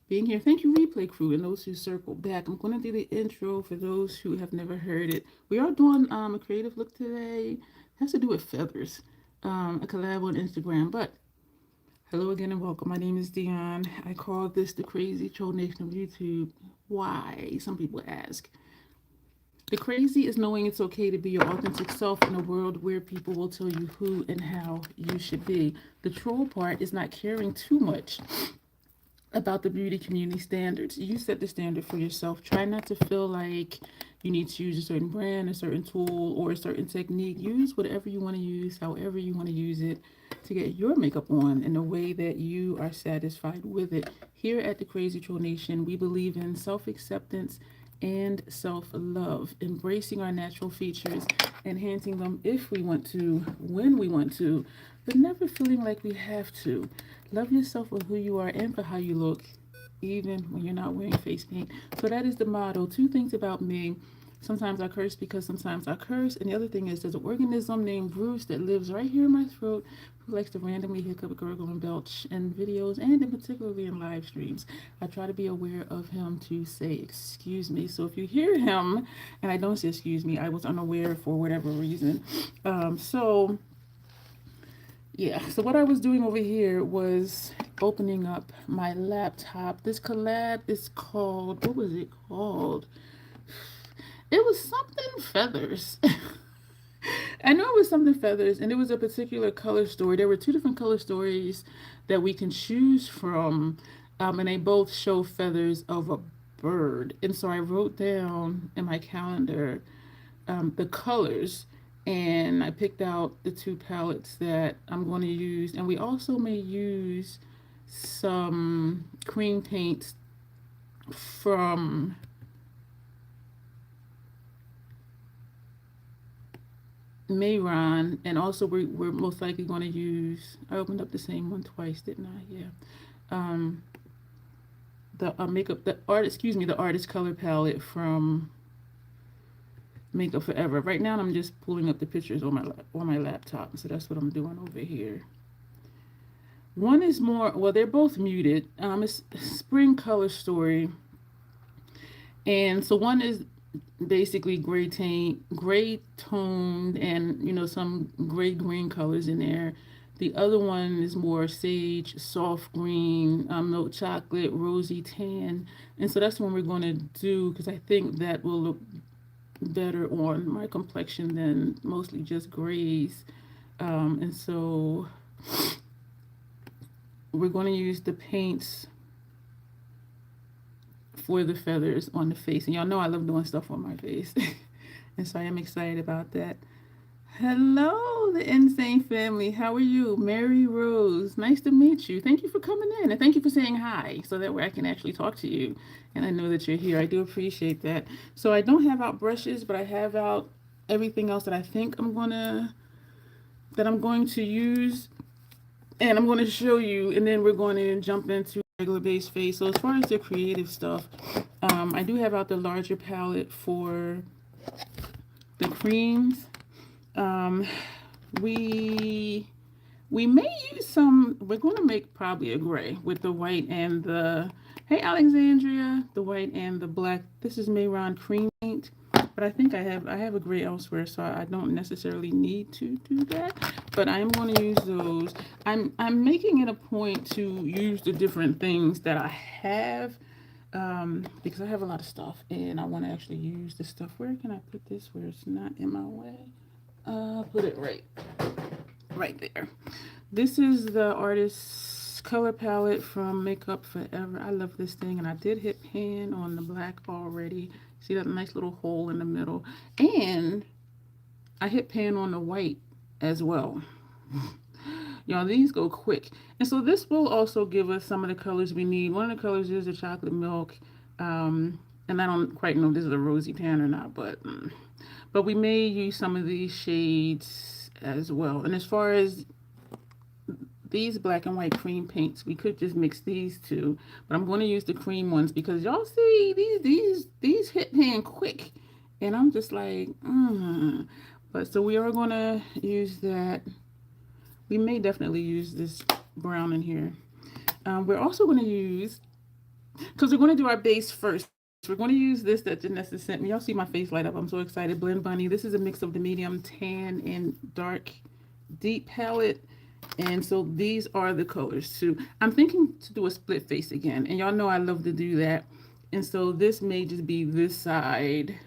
being here. Thank you, replay crew, and those who circled back. I'm going to do the intro for those who have never heard it. We are doing a creative look today. It has to do with feathers, a collab on Instagram. But hello again and welcome. My name is Dion. I call this the crazy troll nation of YouTube. Why? Some people ask. The crazy is knowing it's okay to be your authentic self in a world where people will tell you who and how you should be. The troll part is not caring too much about the beauty community standards. You set the standard for yourself. Try not to feel like you need to use a certain brand, a certain tool, or a certain technique. Use whatever you want to use, however you want to use it to get your makeup on in a way that you are satisfied with it. Here at the Crazy Troll Nation, we believe in self-acceptance and self-love, embracing our natural features, enhancing them if we want to, when we want to, but never feeling like we have to. Love yourself for who you are and for how you look, even when you're not wearing face paint. So that is the motto. Two things about me. Sometimes I curse because sometimes I curse. And the other thing is there's an organism named Bruce that lives right here in my throat who likes to randomly hiccup, gurgle, and belch in videos and in particularly in live streams. I try to be aware of him to say excuse me. So if you hear him and I don't say excuse me, I was unaware for whatever reason. Yeah, so what I was doing over here was opening up my laptop. This collab is called, what was it called? It was something feathers. I know it was something feathers, and it was a particular color story. There were two different color stories that we can choose from, and they both show feathers of a bird. And so I wrote down in my calendar the colors, and I picked out the two palettes that I'm going to use. And we also may use some cream paints from Mayron, and also we're most likely going to use, I opened up the same one twice, didn't I? Yeah. The artist color palette from Makeup Forever. Right now I'm just pulling up the pictures on my laptop, so that's what I'm doing over here. One is more, well, they're both muted. It's Spring Color Story, and so one is basically gray toned, and some gray green colors in there. The other one is more sage, soft green, milk chocolate, rosy tan, and so that's the one we're going to do because I think that will look better on my complexion than mostly just grays. And so we're going to use the paints for the feathers on the face. And y'all know I love doing stuff on my face. And so I am excited about that. Hello, the Insane family. How are you? Mary Rose. Nice to meet you. Thank you for coming in. And thank you for saying hi so that way I can actually talk to you. And I know that you're here. I do appreciate that. So I don't have out brushes, but I have out everything else that I think I'm going to use. And I'm going to show you. And then we're going to jump into regular base face. So as far as the creative stuff, I do have out the larger palette for the creams. We may use some, we're going to make probably a gray with the white and the, hey Alexandria, the white and the black. This is Mayron cream paint, but I think I have a gray elsewhere, so I don't necessarily need to do that, but I am going to use those. I'm making it a point to use the different things that I have, because I have a lot of stuff and I want to actually use the stuff. Where can I put this where it's not in my way? Put it right there. This is the artist's color palette from Makeup Forever. I love this thing, and I did hit pan on the black already. See that nice little hole in the middle? And I hit pan on the white as well. Y'all, these go quick. And so this will also give us some of the colors we need. One of the colors is the chocolate milk. And I don't quite know if this is a rosy tan or not, but we may use some of these shades as well. And as far as these black and white cream paints, we could just mix these two, but I'm going to use the cream ones because y'all see these hit pan quick, and I'm just like, But so we are going to use that. We may definitely use this brown in here. We're also going to use because we're going to do our base first. We're going to use this that Janessa sent me. Y'all see my face light up. I'm so excited. Blend Bunny. This is a mix of the medium tan and dark deep palette. And so these are the colors too. I'm thinking to do a split face again. And y'all know I love to do that. And so this may just be this side.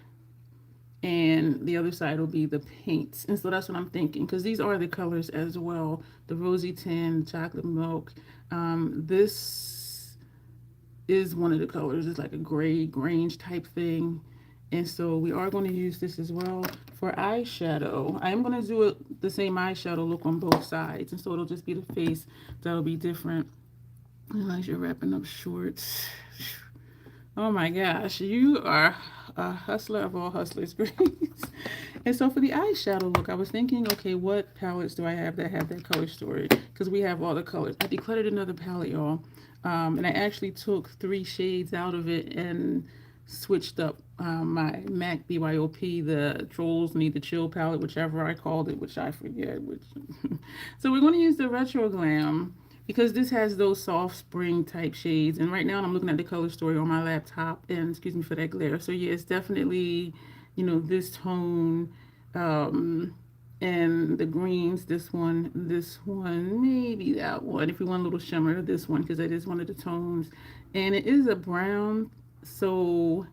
And the other side will be the paints. And so that's what I'm thinking. Because these are the colors as well. The rosy tin, chocolate milk. This is one of the colors. It's like a gray grange type thing. And so we are going to use this as well for eyeshadow. I am going to do the same eyeshadow look on both sides. And so it'll just be the face that'll be different. As you're wrapping up shorts. Oh my gosh, you are a hustler of all hustlers, Grace. And so for the eyeshadow look, I was thinking, okay, what palettes do I have that color story? Because we have all the colors. I decluttered another palette, y'all. And I actually took 3 shades out of it and switched up my MAC BYOP, the Trolls Need the Chill palette, whichever I called it, which I forget. So we're going to use the Retro Glam because this has those soft spring type shades. And right now I'm looking at the color story on my laptop, and excuse me for that glare. So yeah, it's definitely, you know, this tone, and the greens, this one, maybe that one. If you want a little shimmer, this one, because that is one of the tones. And it is a brown, so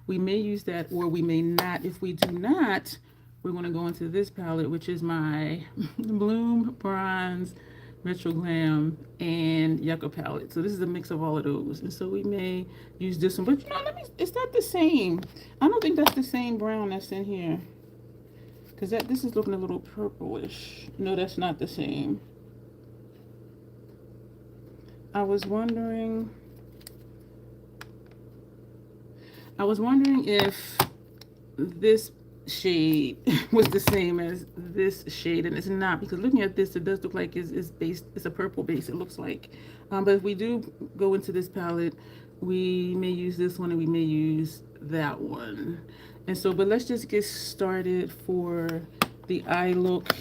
we may use that or we may not. If we do not, we're going to go into this palette, which is my Bloom Bronze, Retro Glam, and Yucca palette. So this is a mix of all of those. And so we may use this one. But you know, it's not the same. I don't think that's the same brown that's in here. Because this is looking a little purplish. No, that's not the same. I was wondering if this shade was the same as this shade, and it's not, because looking at this, it does look like it's a purple base, it looks like. But if we do go into this palette, we may use this one and we may use that one. And so, but let's just get started for the eye look.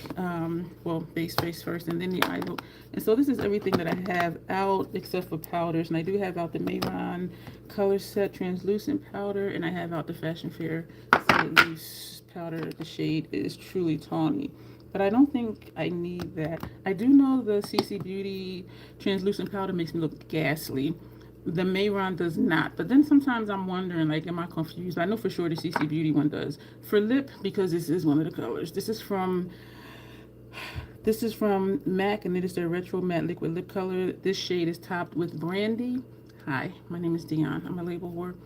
Well, base face first and then the eye look. And so this is everything that I have out except for powders, and I do have out the Mayron Color Set Translucent Powder, and I have out the Fashion Fair Solid Loose Powder. The shade is Truly Tawny, but I don't think I need that. I do know the CC Beauty Translucent Powder makes me look ghastly. The Mayron does not, but then sometimes I'm wondering, like, am I confused? I know for sure the CC Beauty one does. For lip, because this is one of the colors. This is from MAC, and it is their Retro Matte Liquid Lip Color. This shade is topped with Brandy. Hi, my name is Dion. I'm a label whore.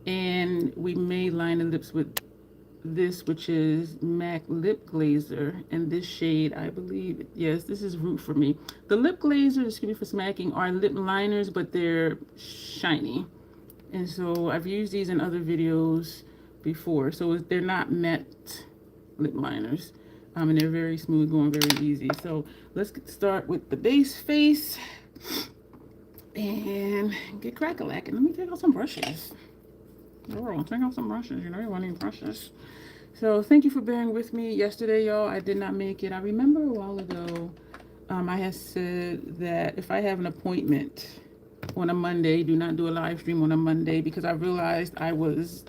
And we may line the lips with this, which is MAC Lip Glazer, and this shade, I believe, yes, this is Root for me. The lip glazers, excuse me for smacking, are lip liners, but they're shiny. And so I've used these in other videos before. So they're not matte lip liners. And they're very smooth, going very easy. So let's start with the base face and get crack-a-lacking. Let me take out some brushes. Girl, take out some brushes. You know you want any brushes. So thank you for bearing with me. Yesterday, y'all, I did not make it. I remember a while ago, I had said that if I have an appointment on a Monday, do not do a live stream on a Monday, because I realized I was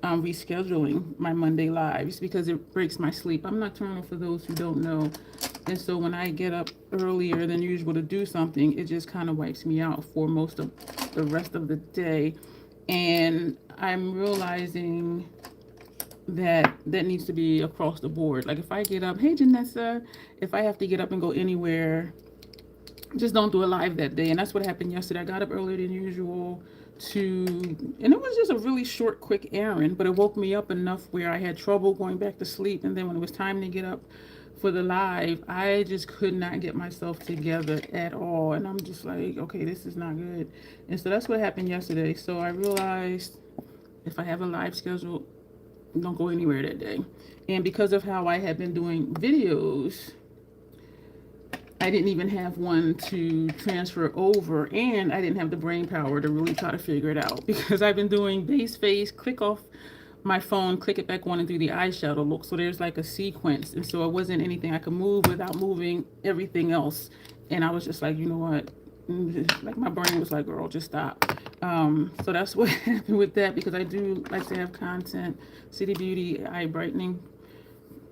rescheduling my Monday lives because it breaks my sleep. I'm nocturnal, for those who don't know. And so when I get up earlier than usual to do something, it just kind of wipes me out for most of the rest of the day. And I'm realizing that needs to be across the board. Like if I get up, hey Janessa, if I have to get up and go anywhere, just don't do a live that day. And that's what happened yesterday. I got up earlier than usual and it was just a really short, quick errand, but it woke me up enough where I had trouble going back to sleep. And then when it was time to get up for the live, I just could not get myself together at all. And I'm just like, okay, this is not good. And so that's what happened yesterday. So I realized if I have a live schedule, don't go anywhere that day. And because of how I had been doing videos, I didn't even have one to transfer over, and I didn't have the brain power to really try to figure it out, because I've been doing base face, click off my phone, click it back on, and do the eyeshadow look. So there's like a sequence, and so it wasn't anything I could move without moving everything else. And I was just like, you know what, like my brain was like, girl, just stop. So that's what happened with that, because I do like to have content. City Beauty eye brightening,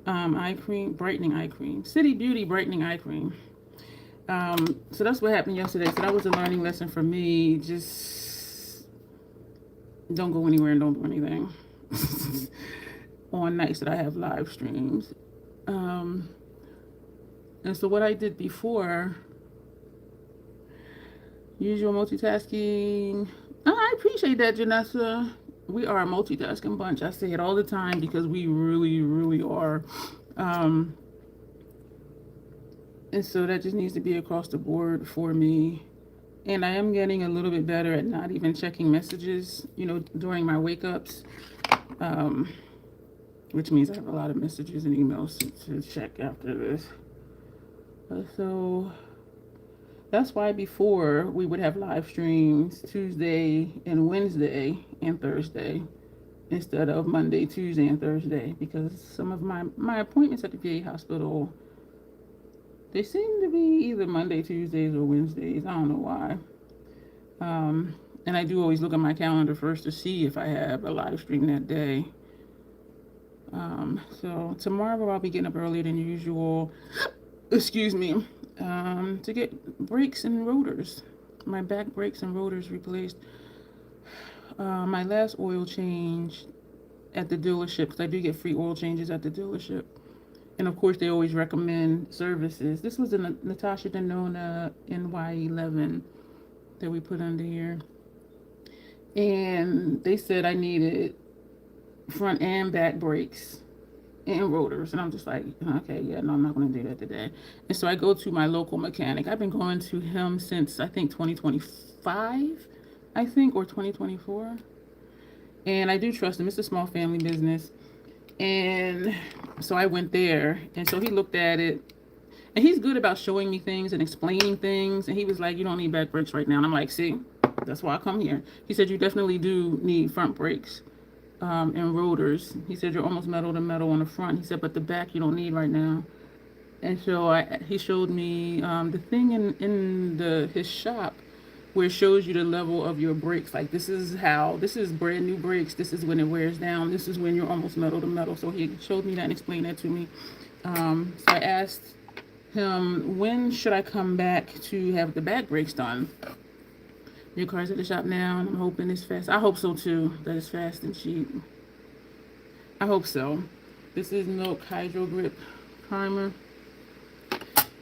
eye cream, brightening eye cream. City Beauty brightening eye cream. So that's what happened yesterday. So that was a learning lesson for me. Just don't go anywhere and don't do anything on nights that I have live streams. And so what I did before, usual multitasking. I appreciate that, Janessa. We are a multitasking bunch. I say it all the time because we really, really are. And so that just needs to be across the board for me. And I am getting a little bit better at not even checking messages, you know, during my wake ups. Which means I have a lot of messages and emails to check after this. So that's why before we would have live streams Tuesday and Wednesday and Thursday instead of Monday, Tuesday, and Thursday, because some of my appointments at the VA hospital, they seem to be either Monday, Tuesdays, or Wednesdays. I don't know why. And I do always look at my calendar first to see if I have a live stream that day. So tomorrow I'll be getting up earlier than usual. Excuse me. To get brakes and rotors. My back brakes and rotors replaced. My last oil change at the dealership, because I do get free oil changes at the dealership. And of course, they always recommend services. This was the Natasha Denona NY11 that we put under here. And they said I needed front and back brakes and rotors. And I'm just like, okay, yeah, no, I'm not going to do that today. And so I go to my local mechanic. I've been going to him since, I think, 2025, I think, or 2024. And I do trust him. It's a small family business. And so I went there, and so he looked at it, and he's good about showing me things and explaining things. And he was like, you don't need back brakes right now. And I'm like, see, that's why I come here. He said, you definitely do need front brakes and rotors. He said, you're almost metal to metal on the front. He said, but the back you don't need right now. And so he showed me the thing in his shop where it shows you the level of your brakes. Like, this is brand new brakes. This is when it wears down. This is when you're almost metal to metal. So he showed me that and explained that to me. So I asked him, when should I come back to have the back brakes done? Your car's at the shop now, and I'm hoping it's fast. I hope so too, that it's fast and cheap. I hope so. This is Milk Hydro Grip Primer.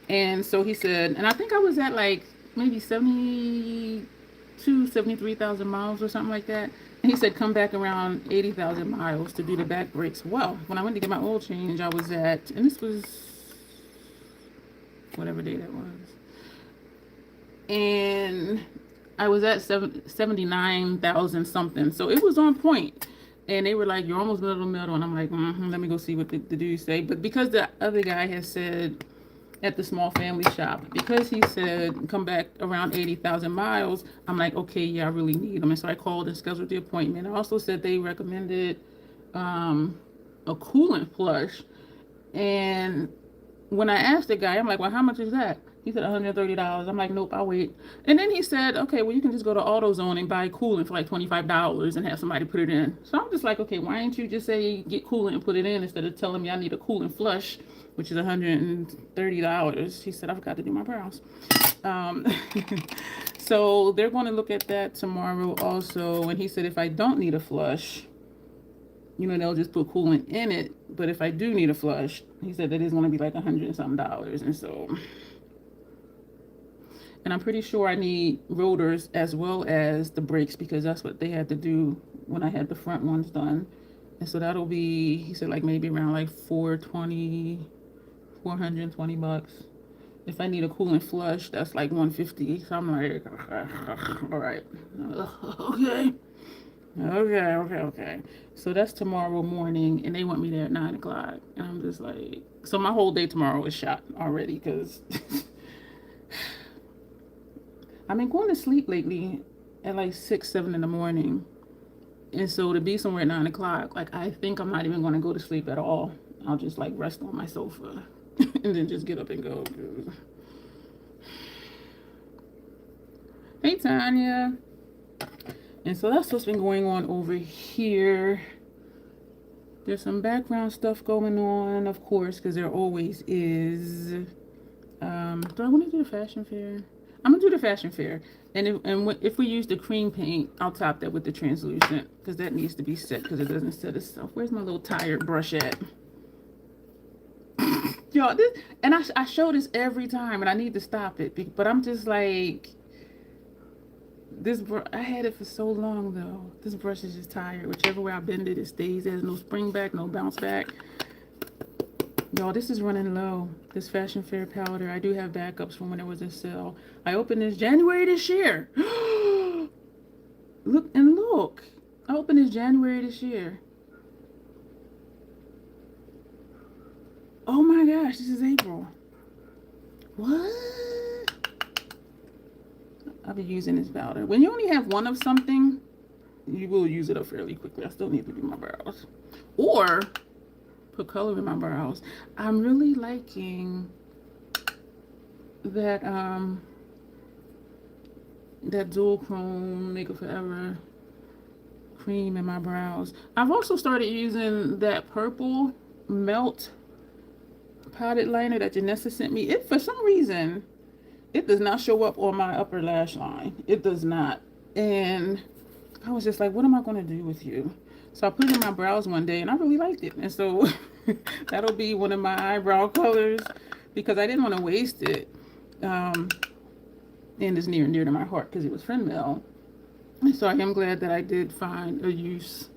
And so he said, and I think I was at like maybe 73,000 miles or something like that. And he said, come back around 80,000 miles to do the back brakes. Well, when I went to get my oil change, I was at, and this was whatever day that was. And I was at 79,000 something. So it was on point. And they were like, you're almost metal to metal. And I'm like, let me go see what the dudes say. But because the other guy has said at the small family shop, because he said come back around 80,000 miles, I'm like, okay, yeah, I really need them. And so I called and scheduled the appointment. I also said they recommended a coolant flush. And when I asked the guy, I'm like, well, how much is that? He said $130. I'm like, nope, I'll wait. And then he said, okay, well, you can just go to AutoZone and buy coolant for like $25 and have somebody put it in. So I'm just like, okay, why didn't you just say get coolant and put it in instead of telling me I need a coolant flush, which is $130. He said, I forgot to do my brows. So they're going to look at that tomorrow also. And he said, if I don't need a flush, you know, they'll just put coolant in it. But if I do need a flush, he said that is going to be like $100 and something. And so, and I'm pretty sure I need rotors as well as the brakes, because that's what they had to do when I had the front ones done. And so that'll be, he said, like maybe around like $420 bucks. If I need a coolant flush, that's like $150. So I'm like, all right, okay. So that's tomorrow morning, and they want me there at 9 o'clock. And I'm just like, so my whole day tomorrow is shot already, because I've been going to sleep lately at like 6, 7 in the morning. And so to be somewhere at 9 o'clock, like, I think I'm not even going to go to sleep at all. I'll just like rest on my sofa and then just get up and go. Hey, Tanya. And so that's what's been going on over here. There's some background stuff going on, of course, because there always is. Do I want to do the fashion fair? I'm gonna do the fashion fair, and if we use the cream paint, I'll top that with the translucent, because that needs to be set, because it doesn't set itself. Where's my little tired brush at? Y'all, this, and I show this every time, and I need to stop it, but I'm just like, this I had it for so long though. This brush is just tired. Whichever way I bend it, it stays. There's no spring back, no bounce back. Y'all, this is running low. This fashion fair powder. I do have backups from when it was a sale. I opened this January this year. Look and look. I opened this January this year. Oh my gosh, this is April. What? I've been using this powder. When you only have one of something, you will use it up fairly quickly. I still need to do my brows. Or put color in my brows. I'm really liking that that dual chrome Makeup Forever cream in my brows. I've also started using that purple melt potted liner that Janessa sent me. It, for some reason, it does not show up on my upper lash line. It does not. And I was just like, what am I going to do with you? So I put it in my brows one day, and I really liked it. And so that'll be one of my eyebrow colors, because I didn't want to waste it. And it's near and dear to my heart because it was friend mail. And so I am glad that I did find a use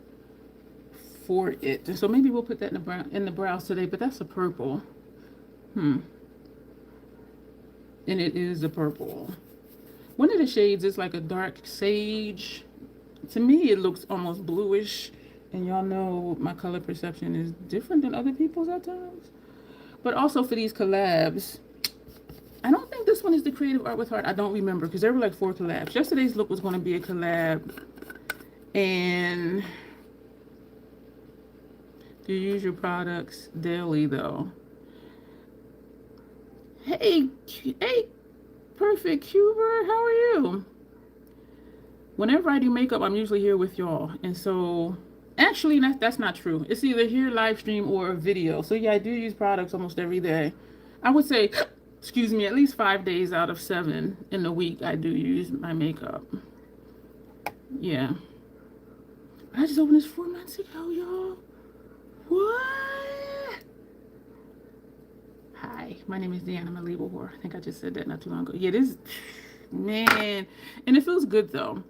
for it. And so maybe we'll put that in the brows today, but that's a purple. And it is a purple. One of the shades is like a dark sage. To me, it looks almost bluish. And y'all know my color perception is different than other people's at times. But also for these collabs, I don't think this one is the Creative Art with Heart. I don't remember, because there were like 4 collabs. Yesterday's look was going to be a collab. And you use your products daily, though. Hey, Perfect Cuber, how are you? Whenever I do makeup, I'm usually here with y'all. And so, actually, that's not true. It's either here live stream or a video. So yeah, I do use products almost every day. I would say, excuse me, at least 5 days out of 7 in the week, I do use my makeup. Yeah. I just opened this 4 months ago, y'all. What? Hi, my name is Dion. I'm a label whore. I think I just said that not too long ago. Yeah, this, man. And it feels good, though.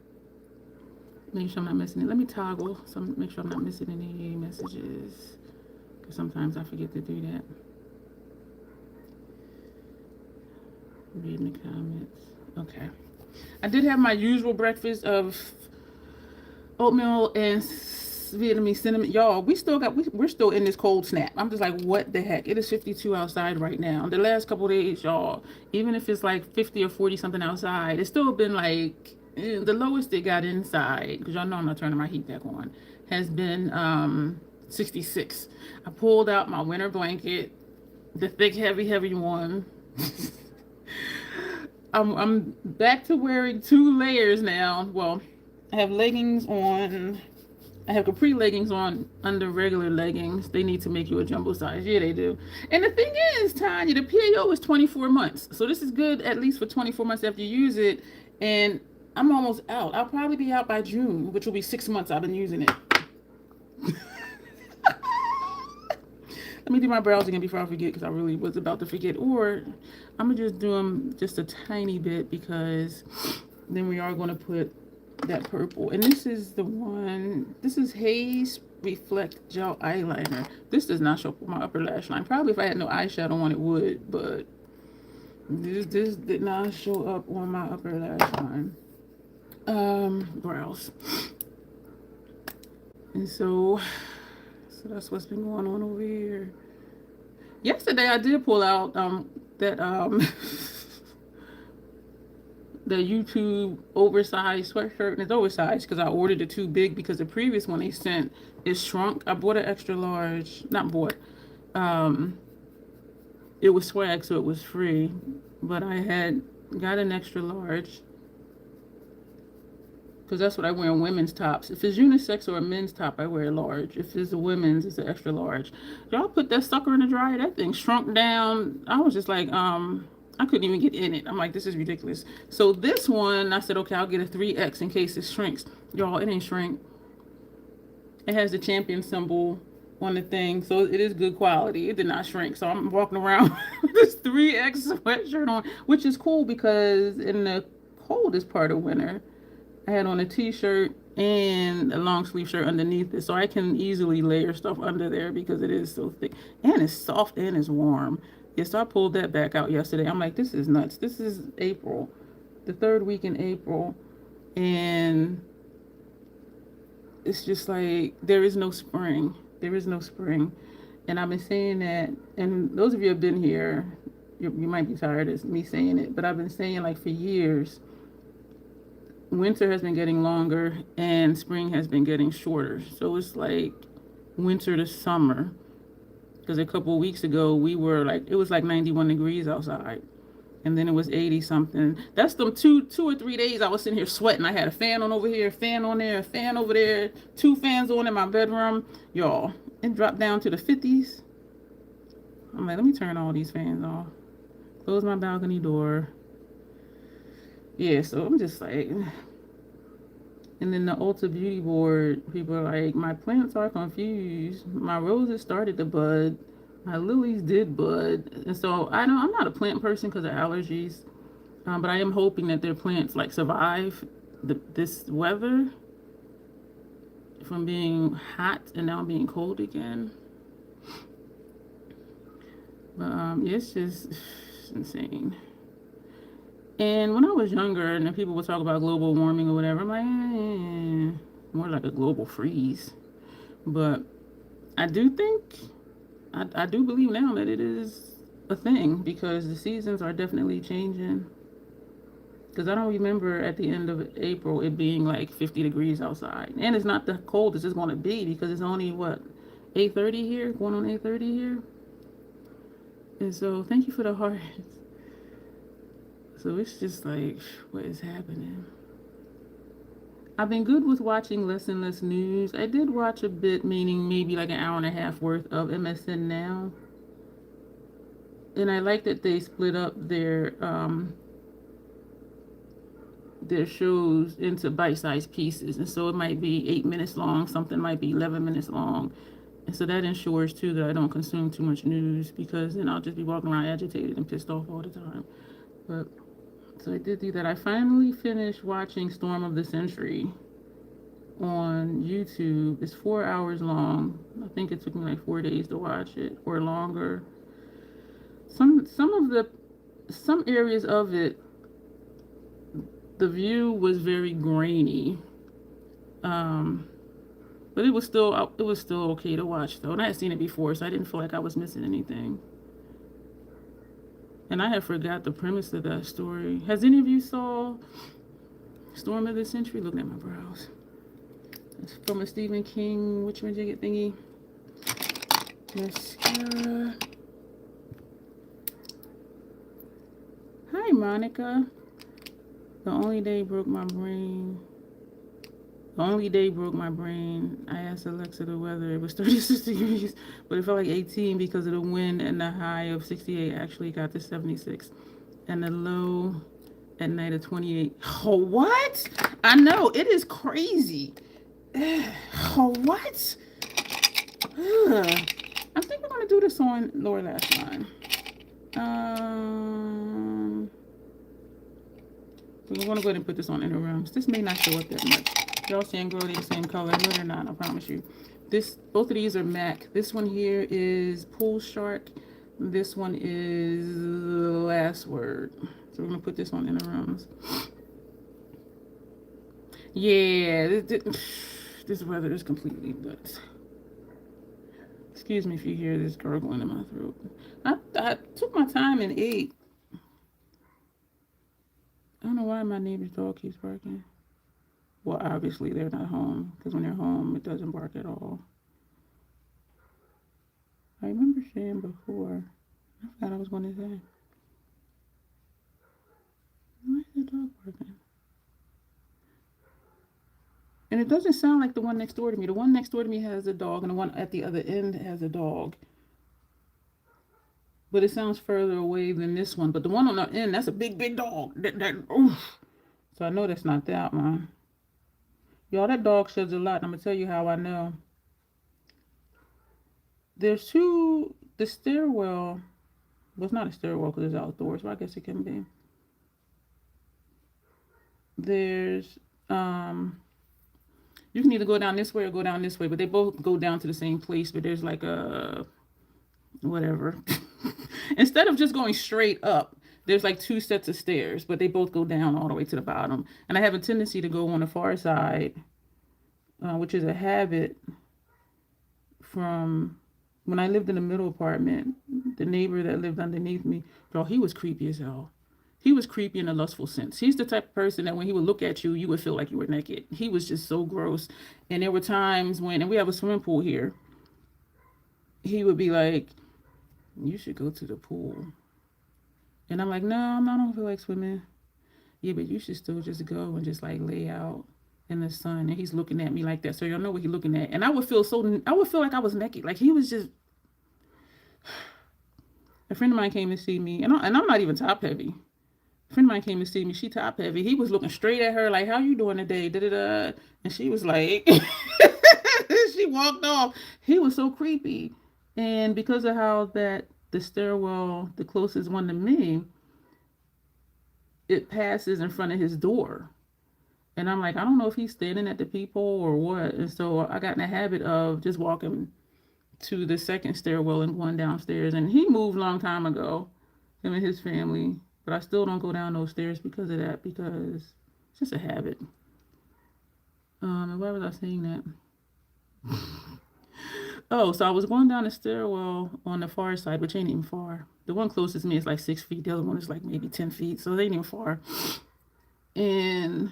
Make sure I'm not missing it. Let me toggle, so make sure I'm not missing any messages, because sometimes I forget to do that. Reading the comments. Okay. I did have my usual breakfast of oatmeal and Vietnamese cinnamon. Y'all, we're still in this cold snap. I'm just like, what the heck? It is 52 outside right now. The last couple of days, y'all, even if it's like 50 or 40 something outside, it's still been like, the lowest it got inside, because y'all know I'm not turning my heat back on, has been 66. I pulled out my winter blanket, the thick, heavy one. I'm back to wearing 2 layers now. Well, I have leggings on. I have capri leggings on under regular leggings. They need to make you a jumbo size. Yeah, they do. And the thing is, Tanya, the PAO is 24 months. So this is good at least for 24 months after you use it. And I'm almost out. I'll probably be out by June, which will be 6 months I've been using it. Let me do my brows again before I forget, because I really was about to forget. Or I'm going to just do them just a tiny bit, because then we are going to put that purple. And this is the one. This is Haze Reflect Gel Eyeliner. This does not show up on my upper lash line. Probably if I had no eyeshadow on it would, but this did not show up on my upper lash line. Brows. And so that's what's been going on over here. Yesterday I did pull out that the YouTube oversized sweatshirt, and it's oversized because I ordered it too big, because the previous one they sent is shrunk. I bought an extra large, not bought, it was swag, so it was free, but I had got an extra large because that's what I wear in women's tops. If it's unisex or a men's top, I wear a large. If it's a women's, it's an extra large. Y'all put that sucker in the dryer. That thing shrunk down. I was just like, I couldn't even get in it. I'm like, this is ridiculous. So this one, I said, okay, I'll get a 3X in case it shrinks. Y'all, it ain't shrink. It has the champion symbol on the thing, so it is good quality. It did not shrink. So I'm walking around with this 3X sweatshirt on, which is cool because in the coldest part of winter, I had on a t-shirt and a long sleeve shirt underneath it, so I can easily layer stuff under there because it is so thick and it's soft and it's warm. Yeah, so I pulled that back out yesterday. I'm like, this is nuts. This is April, the third week in April, and it's just like there is no spring. There is no spring. And I've been saying that, and those of you who have been here, you might be tired of me saying it, but I've been saying like for years, winter has been getting longer and spring has been getting shorter. So it's like winter to summer. Because a couple of weeks ago, we were like, it was like 91 degrees outside. And then it was 80 something. That's them two or 3 days I was sitting here sweating. I had a fan on over here, a fan on there, a fan over there, 2 fans on in my bedroom. Y'all, it dropped down to the 50s. I'm like, let me turn all these fans off. Close my balcony door. Yeah, so I'm just like, and then the Ulta Beauty Board, people are like, my plants are confused. My roses started to bud. My lilies did bud. And so I'm not a plant person because of allergies, but I am hoping that their plants like survive this weather from being hot and now being cold again. But yeah, it's just insane. And when I was younger and then people would talk about global warming or whatever, I'm like, more like a global freeze. But I do think, I do believe now that it is a thing because the seasons are definitely changing. Because I don't remember at the end of April it being like 50 degrees outside. And it's not the coldest it's going to be because it's only, what, 8:30 here? Going on 8:30 here? And so thank you for the hearts. So it's just like, what is happening? I've been good with watching less and less news. I did watch a bit, meaning maybe like an hour and a half worth of MSN Now. And I like that they split up their shows into bite-sized pieces. And so it might be 8 minutes long, something might be 11 minutes long. And so that ensures too that I don't consume too much news because then I'll just be walking around agitated and pissed off all the time. But so I did do that. I finally finished watching Storm of the Century on YouTube. It's 4 hours long. I think it took me like 4 days to watch it or longer. Some areas of it, the view was very grainy. But it was still okay to watch though. And I had seen it before, so I didn't feel like I was missing anything. And I had forgot the premise of that story. Has any of you saw Storm of the Century? Looking at my brows. It's from a Stephen King whatchamajigget thingy. Mascara. Hi, Monica. The only day broke my brain. I asked Alexa the weather. It was 36 degrees, but it felt like 18 because of the wind, and the high of 68 actually got to 76. And the low at night of 28. Oh, what? I know. It is crazy. Oh, what? I think we're going to do this on Lower Lash Line. We're going to go ahead and put this on Inner Rooms. This may not show up that much. Y'all saying, girl, they're the same color. No, they're not. I promise you. Both of these are MAC. This one here is Pool Shark. This one is Last Word. So we're going to put this on Inner Rooms. Yeah, this weather is completely nuts. Excuse me if you hear this gurgling in my throat. I took my time and ate. I don't know why my neighbor's dog keeps barking. Well, obviously they're not home, because when they're home, it doesn't bark at all. I remember saying before, I forgot I was going to say. Why is the dog barking? And it doesn't sound like the one next door to me. The one next door to me has a dog, and the one at the other end has a dog. But it sounds further away than this one. But the one on the end, that's a big, big dog. Oof. So I know that's not that one. Y'all, that dog sheds a lot. And I'm going to tell you how I know. There's two, the stairwell. Well, it's not a stairwell because it's outdoors, but I guess it can be. There's, you can either go down this way or go down this way, but they both go down to the same place. But there's like a, whatever. Instead of just going straight up, there's like two sets of stairs, but they both go down all the way to the bottom. And I have a tendency to go on the far side, which is a habit from when I lived in the middle apartment. The neighbor that lived underneath me, y'all, he was creepy as hell. He was creepy in a lustful sense. He's the type of person that when he would look at you, you would feel like you were naked. He was just so gross. And there were times when, and we have a swimming pool here, he would be like, you should go to the pool. And I'm like, no, I don't feel like swimming. Yeah, but you should still just go and just like lay out in the sun. And he's looking at me like that. So y'all know what he's looking at. And I would feel like I was naked. Like he was just, a friend of mine came to see me, and I'm not even top heavy. A friend of mine came to see me, she top heavy. He was looking straight at her like, how you doing today? Da-da-da. And she was like, she walked off. He was so creepy. And because of how that the stairwell, the closest one to me, it passes in front of his door. And I'm like, I don't know if he's standing at the people or what. And so I got in the habit of just walking to the second stairwell and going downstairs. And he moved a long time ago, him and his family. But I still don't go down those stairs because of that, because it's just a habit. And why was I saying that? Oh, so I was going down the stairwell on the far side, which ain't even far. The one closest to me is like 6 feet. The other one is like maybe 10 feet. So it ain't even far. And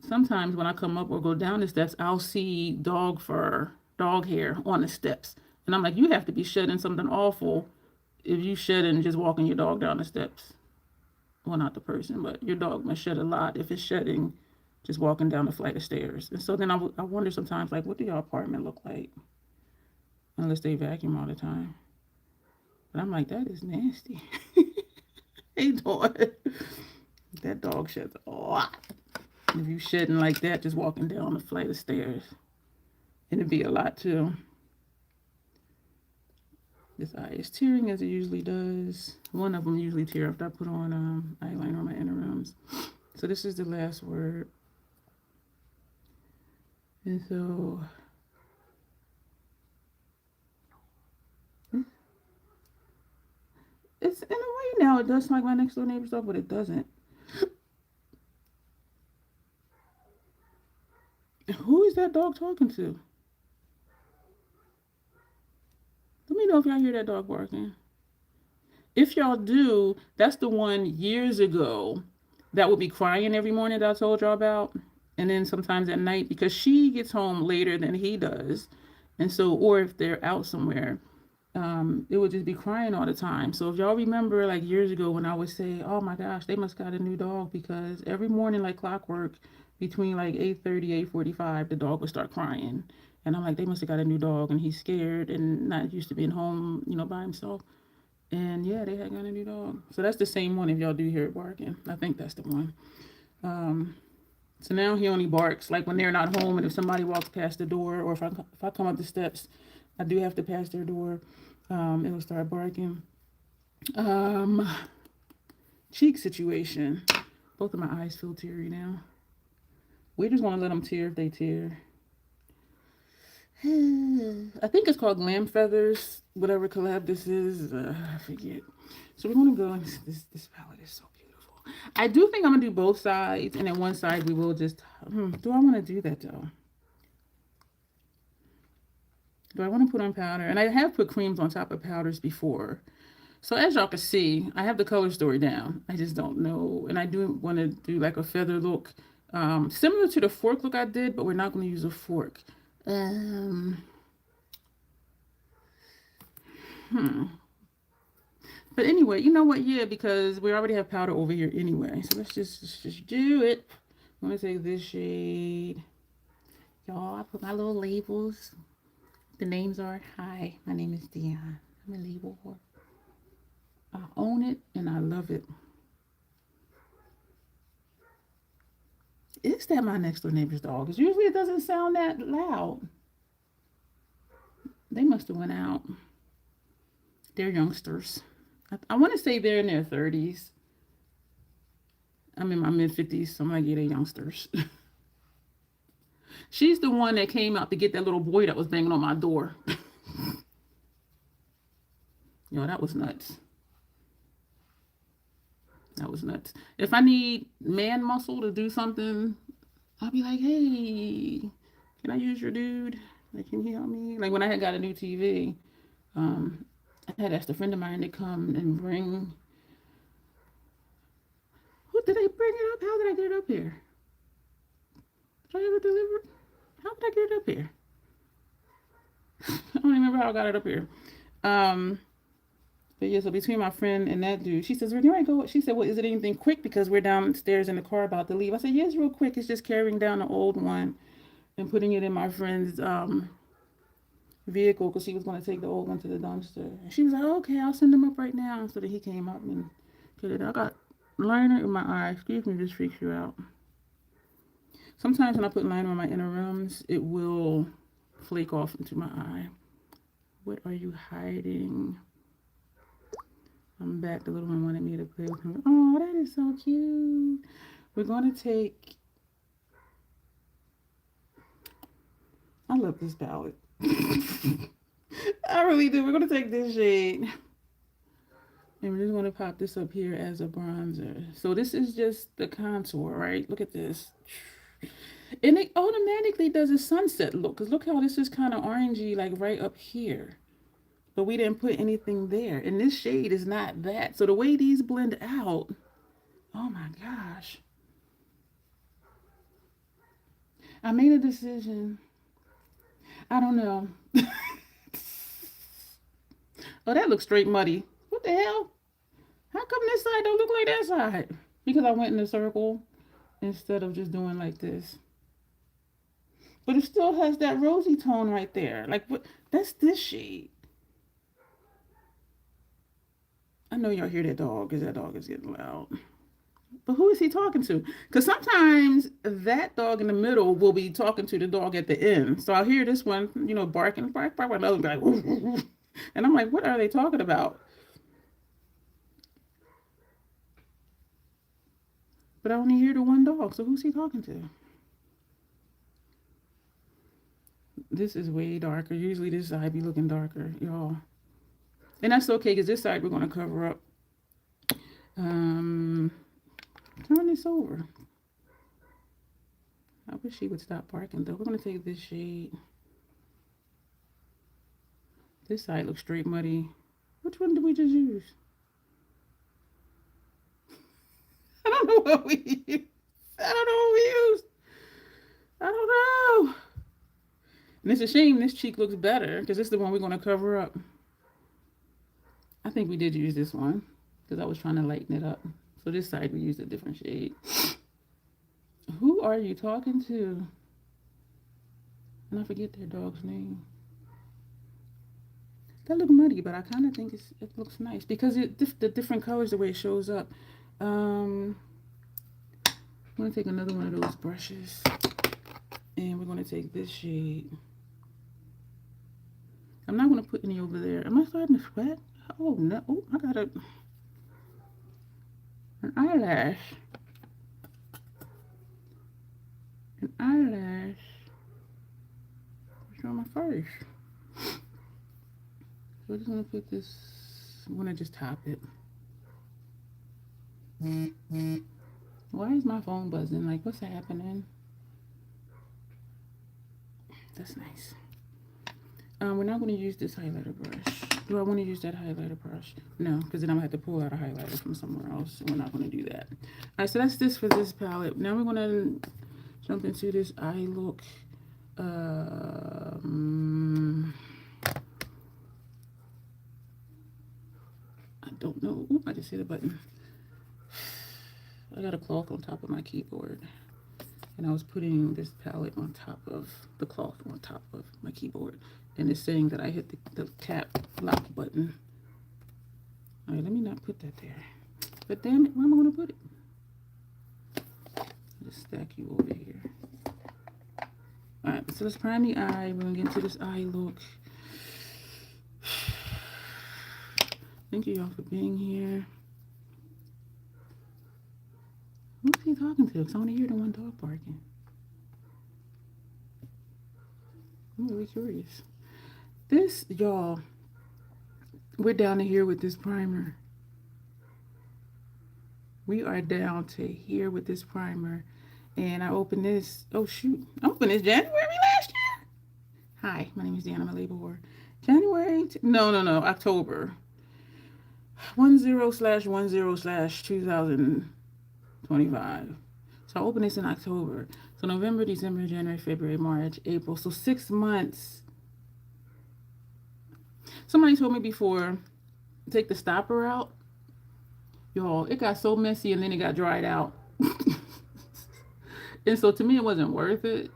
sometimes when I come up or go down the steps, I'll see dog fur, dog hair on the steps. And I'm like, you have to be shedding something awful if you shedding just walking your dog down the steps. Well, not the person, but your dog must shed a lot if it's shedding just walking down the flight of stairs. And so then I wonder sometimes, like, what do your apartment look like? Unless they vacuum all the time. But I'm like, that is nasty. Hey, dog. That dog sheds a lot. If you shedding like that, just walking down the flight of stairs. And it'd be a lot, too. This eye is tearing as it usually does. One of them usually tear after I put on eyeliner on my inner rims. So this is the last word. And so it's in a way now, it does sound like my next door neighbor's dog, but it doesn't. Who is that dog talking to? Let me know if y'all hear that dog barking. If y'all do, that's the one years ago that would be crying every morning that I told y'all about. And then sometimes at night, because she gets home later than he does. And so, or if they're out somewhere, it would just be crying all the time. So if y'all remember like years ago when I would say, oh my gosh, they must got a new dog, because every morning like clockwork between like 8:30, 8:45, the dog would start crying. And I'm like, they must have got a new dog and he's scared and not used to being home, by himself. And yeah, they had got a new dog. So that's the same one if y'all do hear it barking. I think that's the one. So now he only barks like when they're not home, and if somebody walks past the door, or if I come up the steps, I do have to pass their door, it will start barking. Cheek situation. Both of my eyes feel teary now. We just want to let them tear if they tear. I think it's called Glam Feathers, whatever collab this is. I forget. So we're going to go, this palette is so beautiful. I do think I'm going to do both sides, and then one side we will just, do I want to do that though? Do I want to put on powder? And I have put creams on top of powders before. So as y'all can see, I have the color story down. I just don't know. And I do want to do like a feather look, similar to the fork look I did, but we're not going to use a fork. But anyway, you know what? Yeah, because we already have powder over here anyway. So let's just do it. I'm going to take this shade. Y'all, I put my little labels. The names are, hi, my name is Dion. I'm a label whore. I own it and I love it. Is that my next door neighbor's dog? Because usually it doesn't sound that loud. They must have went out. They're youngsters. I want to say they're in their 30s. I'm in my mid-50s, so I'm going to get a youngsters. She's the one that came out to get that little boy that was banging on my door. Yo, that was nuts. That was nuts. If I need man muscle to do something, I'll be like, hey, can I use your dude? Like, can you help me? Like when I had got a new TV, I had asked a friend of mine to come and bring. Who did they bring it up? How did I get it up here? Did I ever deliver it? How did I get it up here? I don't remember how I got it up here. But yeah, so between my friend and that dude, she says, "Where do I go?" She said, "Well, is it anything quick? Because we're downstairs in the car about to leave." I said, "Yes, real quick. It's just carrying down the old one and putting it in my friend's vehicle because she was going to take the old one to the dumpster." And she was like, "Okay, I'll send him up right now." So that he came up and put it. I got liner in my eye. Excuse me, this freaks you out. Sometimes when I put liner on my inner rims, it will flake off into my eye. What are you hiding? I'm back. The little one wanted me to play with him. Oh, that is so cute. We're going to take... I love this palette. I really do. We're going to take this shade. And we're just going to pop this up here as a bronzer. So this is just the contour, right? Look at this. And it automatically does a sunset look. Because look how this is kind of orangey, like right up here. But we didn't put anything there. And this shade is not that. So the way these blend out, oh my gosh. I made a decision. I don't know. Oh, that looks straight muddy. What the hell? How come this side don't look like that side? Because I went in a circle instead of just doing like this. But it still has that rosy tone right there. Like, what? That's this shade. I know y'all hear that dog because that dog is getting loud. But who is he talking to? Because sometimes that dog in the middle will be talking to the dog at the end. So I'll hear this one, barking, bark, bark, another guy, woof, woof, woof. And I'm like, what are they talking about? But I only hear the one dog. So who's he talking to? This is way darker. Usually this side be looking darker, y'all. And that's okay because this side we're going to cover up. Turn this over. I wish she would stop barking though. We're going to take this shade. This side looks straight muddy. Which one did we just use? I don't know what we used. I don't know what we used. I don't know. And it's a shame this cheek looks better because this is the one we're going to cover up. I think we did use this one because I was trying to lighten it up. So this side we used a different shade. Who are you talking to? And I forget their dog's name. That look muddy, but I kind of think it looks nice because the different colors, the way it shows up. I'm going to take another one of those brushes. And we're going to take this shade. I'm not going to put any over there. Am I starting to sweat? Oh, no. Oh, I got an eyelash. An eyelash. What's on my face? So I'm just going to put this. I'm going to just top it. Why is my phone buzzing? Like, what's happening? That's nice. We're not going to use this highlighter brush. Do I want to use that highlighter brush? No, because then I'm going to have to pull out a highlighter from somewhere else. And we're not going to do that. All right, so that's this for this palette. Now we're going to jump into this eye look. I don't know. Ooh, I just hit a button. I got a clock on top of my keyboard. and I was putting this palette on top of the cloth on top of my keyboard, and it's saying that I hit the tap lock button. All right, let me not put that there. But damn it, where am I going to put it? Just stack you over here. All right, so let's prime the eye. We're going to get into this eye look. Thank you, y'all, for being here. Who's he talking to? Because I want to hear the one dog barking. I'm really curious. This, y'all, we're down to here with this primer. We are down to here with this primer. And I opened this, oh shoot, I opened this January last year. Hi, my name is Dion, I'm a label whore. January, October. 10/10/2025. So I opened this in October. So November, December, January, February, March, April. So 6 months. Somebody told me before, take the stopper out. Y'all, it got so messy and then it got dried out. And so to me, it wasn't worth it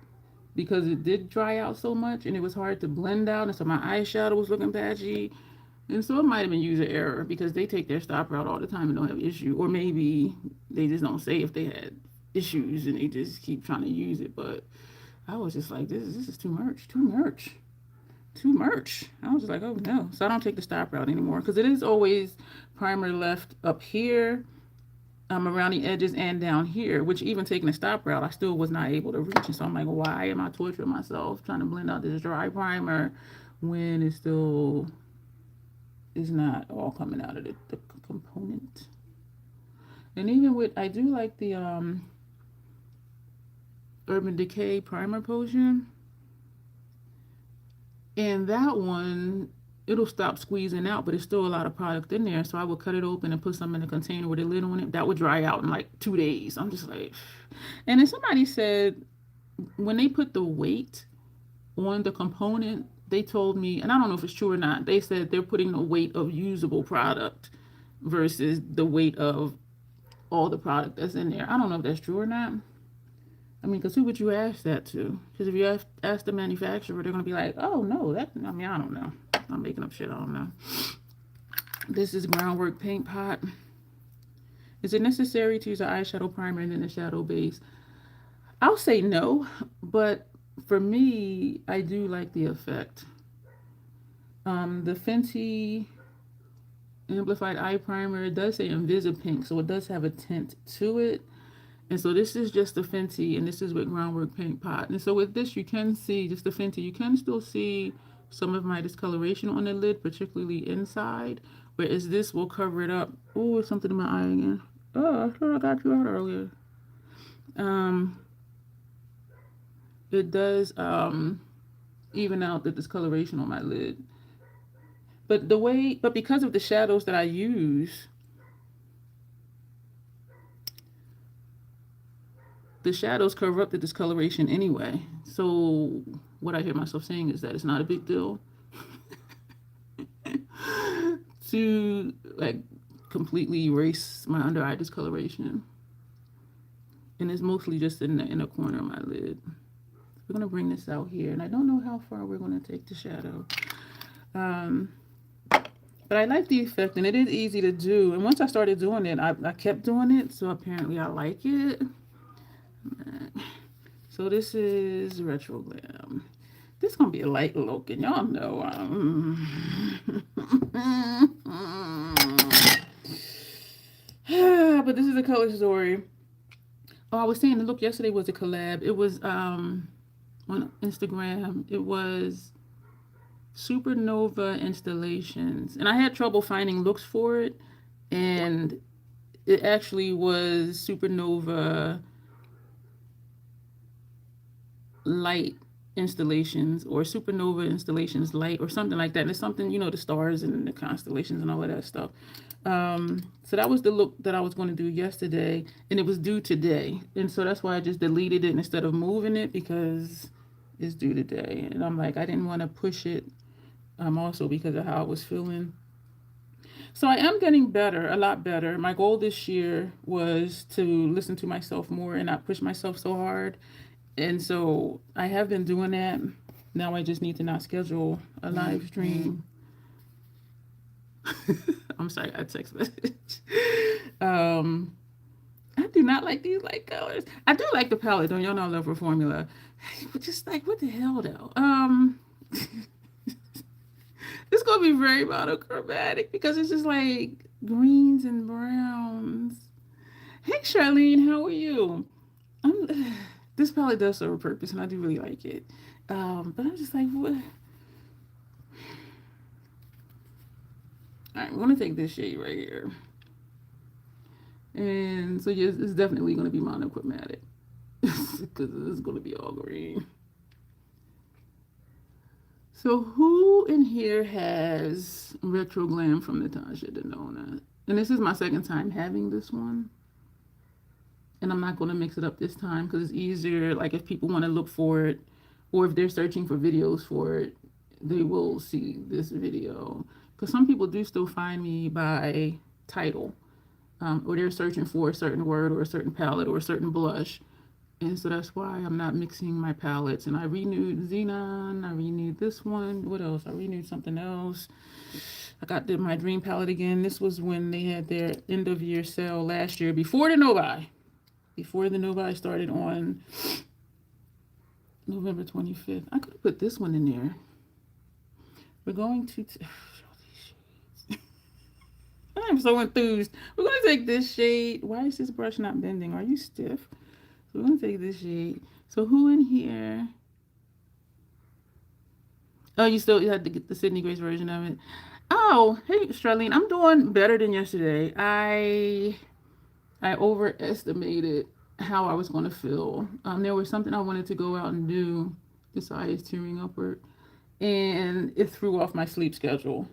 because it did dry out so much and it was hard to blend out. And so my eyeshadow was looking patchy. And so it might have been user error because they take their stopper out all the time and don't have issue. Or maybe they just don't say if they had issues and they just keep trying to use it. But I was just like, this is too much. I was just like, oh no. So I don't take the stopper out anymore because it is always primer left up here, around the edges and down here, which even taking the stopper out, I still was not able to reach it. So I'm like, why am I torturing myself trying to blend out this dry primer when it still is not all coming out of the component? And even with, I do like the Urban Decay Primer Potion. And that one, it'll stop squeezing out, but it's still a lot of product in there. So I would cut it open and put some in a container with a lid on it. That would dry out in like 2 days. I'm just like, and then somebody said when they put the weight on the component, they told me, and I don't know if it's true or not, they said they're putting the weight of usable product versus the weight of all the product that's in there. I don't know if that's true or not. I mean, because who would you ask that to? Because if you ask the manufacturer, they're going to be like, oh, no, I don't know. I'm making up shit. I don't know. This is Groundwork Paint Pot. Is it necessary to use an eyeshadow primer and then a shadow base? I'll say no, but for me, I do like the effect. The Fenty Amplified Eye Primer, it does say Invisipink, so it does have a tint to it. And so this is just the Fenty, and this is with Groundwork Paint Pot. And so with this, you can see, just the Fenty, you can still see some of my discoloration on the lid, particularly inside, whereas this will cover it up. Oh, something in my eye again. Oh, I thought I got you out earlier. It does even out the discoloration on my lid. But because of the shadows that I use, the shadows cover up the discoloration anyway. So what I hear myself saying is that it's not a big deal to like completely erase my under eye discoloration. And it's mostly just in the inner corner of my lid. We're going to bring this out here. And I don't know how far we're going to take the shadow. But I like the effect, and it is easy to do. And once I started doing it, I kept doing it. So apparently I like it. So this is Retro Glam. This is going to be a light look, and y'all know. But this is a color story. Oh, I was saying the look yesterday was a collab. It was on Instagram. It was Supernova Installations. And I had trouble finding looks for it. And it actually was Supernova Light Installations, or Supernova Installations Light, or something like that. And it's something, the stars and the constellations and all of that stuff. So that was the look that I was going to do yesterday, and it was due today. And so that's why I just deleted it instead of moving it, because it's due today. And I'm like, I didn't want to push it, also because of how I was feeling. So I am getting better, a lot better. My goal this year was to listen to myself more and not push myself so hard. And so I have been doing that. Now I just need to not schedule a live stream. I'm sorry, I text message. um, I do not like these light colors. I do like the palette, don't y'all know I love her formula. But just like, what the hell though? It's gonna be very monochromatic because it's just like greens and browns. Hey Charlene, how are you? This palette does serve a purpose and I do really like it. But I'm just like, what? Alright, I'm gonna take this shade right here. And so yes, it's definitely gonna be monochromatic. Because it's gonna be all green. So who in here has Retro Glam from Natasha Denona? And this is my second time having this one. And I'm not going to mix it up this time because it's easier. Like if people want to look for it or if they're searching for videos for it, they will see this video. Because some people do still find me by title. Or they're searching for a certain word or a certain palette or a certain blush. And so that's why I'm not mixing my palettes. And I renewed Xenon. I renewed this one. What else? I renewed something else. I got my Dream palette again. This was when they had their end of year sale last year before the no-buy. Before the no-buy started on November 25th. I could have put this one in there. We're going to... I'm so enthused. We're going to take this shade. Why is this brush not bending? Are you stiff? So we're going to take this shade. So who in here? Oh, you had to get the Sydney Grace version of it. Oh, hey, Charlene. I'm doing better than yesterday. I overestimated how I was going to feel. There was something I wanted to go out and do. This eye is tearing upward. And it threw off my sleep schedule.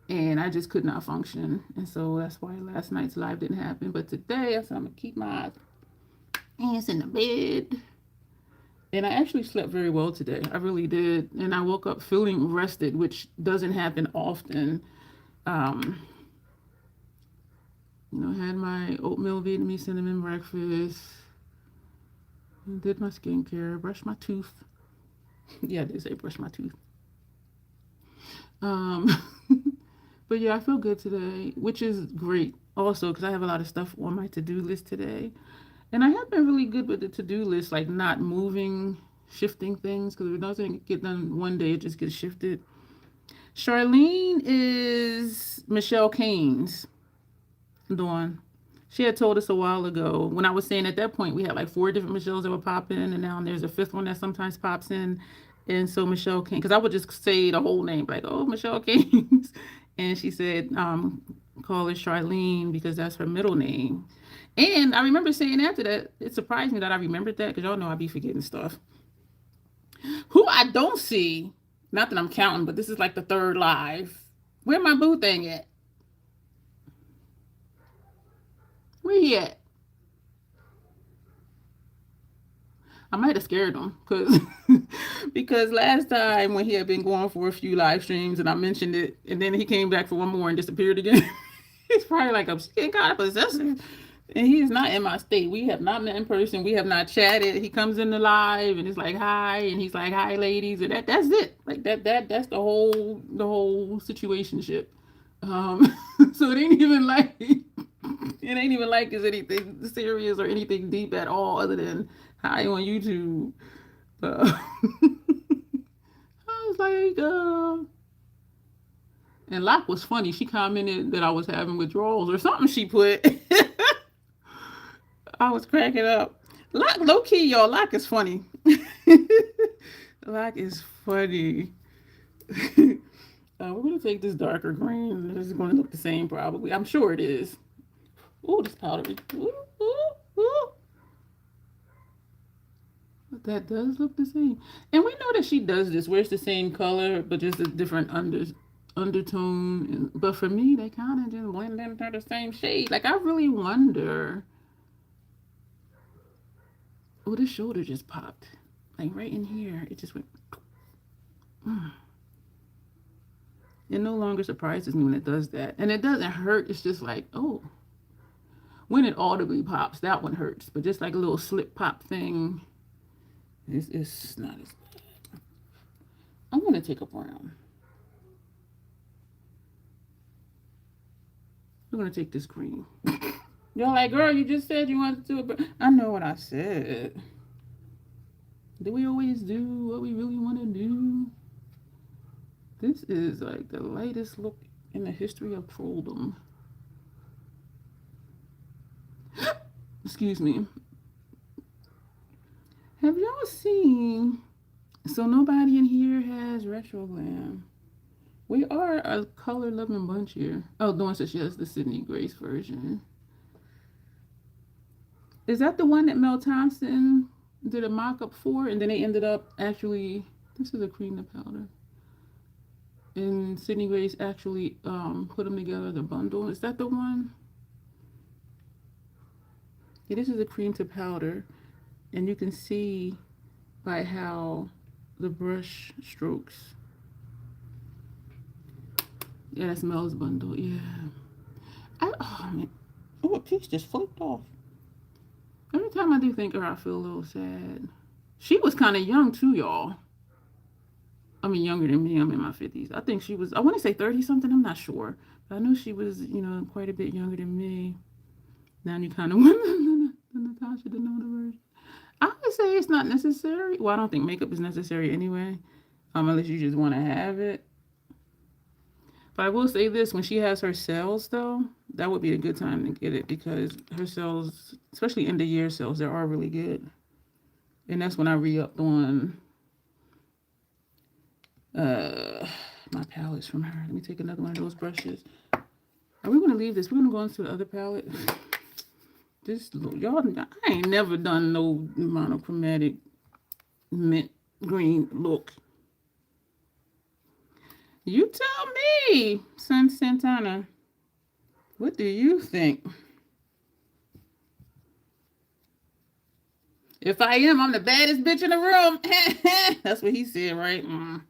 And I just could not function. And so that's why last night's live didn't happen. But today, I said I'm going to keep my ass in the bed. And I actually slept very well today. I really did. And I woke up feeling rested, which doesn't happen often. You know, had my oatmeal Vietnamese cinnamon breakfast. Did my skincare. Brushed my tooth. Yeah, I did say brush my tooth. But yeah, I feel good today, which is great also because I have a lot of stuff on my to-do list today. And I have been really good with the to-do list, like not moving, shifting things, because if it doesn't get done one day, it just gets shifted. Charlene is Michelle Kane's Dawn. She had told us a while ago, when I was saying at that point, we had like 4 different Michelles that would pop in, and now there's a 5th one that sometimes pops in. And so Michelle Kane, because I would just say the whole name, like, oh, Michelle Kane's. And she said, call her Charlene because that's her middle name. And I remember saying after that, it surprised me that I remembered that because y'all know I be forgetting stuff. Who I don't see, not that I'm counting, but this is like the 3rd live. Where my boo thing at? Where he at? I might have scared him because last time when he had been going for a few live streams and I mentioned it, and then he came back for one more and disappeared again. He's probably like, I'm kind of possessive. And he is not in my state. We have not met in person. We have not chatted. He comes in the live and it's like, hi, and he's like, hi, ladies, and that's it. Like that's the whole situationship. So it ain't even like it's anything serious or anything deep at all, other than hi on YouTube. I was like, and Locke was funny. She commented that I was having withdrawals or something she put. I was cracking up. Locke, low key, y'all, Locke is funny. Locke is funny. We're going to take this darker green. It's going to look the same probably. I'm sure it is. Ooh, this powdery. Ooh, ooh, ooh. But that does look the same. And we know that she does this where it's the same color, but just a different undertone. But for me, they kind of just blend into the same shade. Like, I really wonder. Oh, this shoulder just popped. Like, right in here. It just went. It no longer surprises me when it does that. And it doesn't hurt. It's just like, oh, when it audibly pops, that one hurts. But just like a little slip pop thing, it's not as bad. I'm going to take a brown. I'm going to take this green. Y'all like, girl, you just said you wanted to do it. But I know what I said. Do we always do what we really want to do? This is like the lightest look in the history of trolldom. Excuse me. Have y'all seen? So nobody in here has retro glam. We are a color loving bunch here. Oh, Dawn says she has the Sydney Grace version. Is that the one that Mel Thompson did a mock-up for, and then they ended up actually? This is a cream to powder. And Sydney Grace actually put them together, the bundle. Is that the one? Yeah, this is a cream to powder, and you can see by how the brush strokes. Yeah, that's Mel's bundle. Yeah. Oh man, oh, a piece just flipped off. Every time I do think of her, I feel a little sad. She was kind of young too, y'all. I mean, younger than me. I'm in my 50s. I think she was, I want to say 30 something. I'm not sure. But I know she was, you know, quite a bit younger than me. Now you kind of want the Natasha Denona version. I would say it's not necessary. Well, I don't think makeup is necessary anyway. Unless you just want to have it. But I will say this, when she has her sales, though, that would be a good time to get it because her sales, especially end of year sales, they are really good. And that's when I re-upped on my palettes from her. Let me take another one of those brushes. Are we going to leave this? We're going to go into the other palette. This, y'all, I ain't never done no monochromatic mint green look. You tell me, Son Santana. What do you think? If I am, I'm the baddest bitch in the room. That's what he said, right? I'm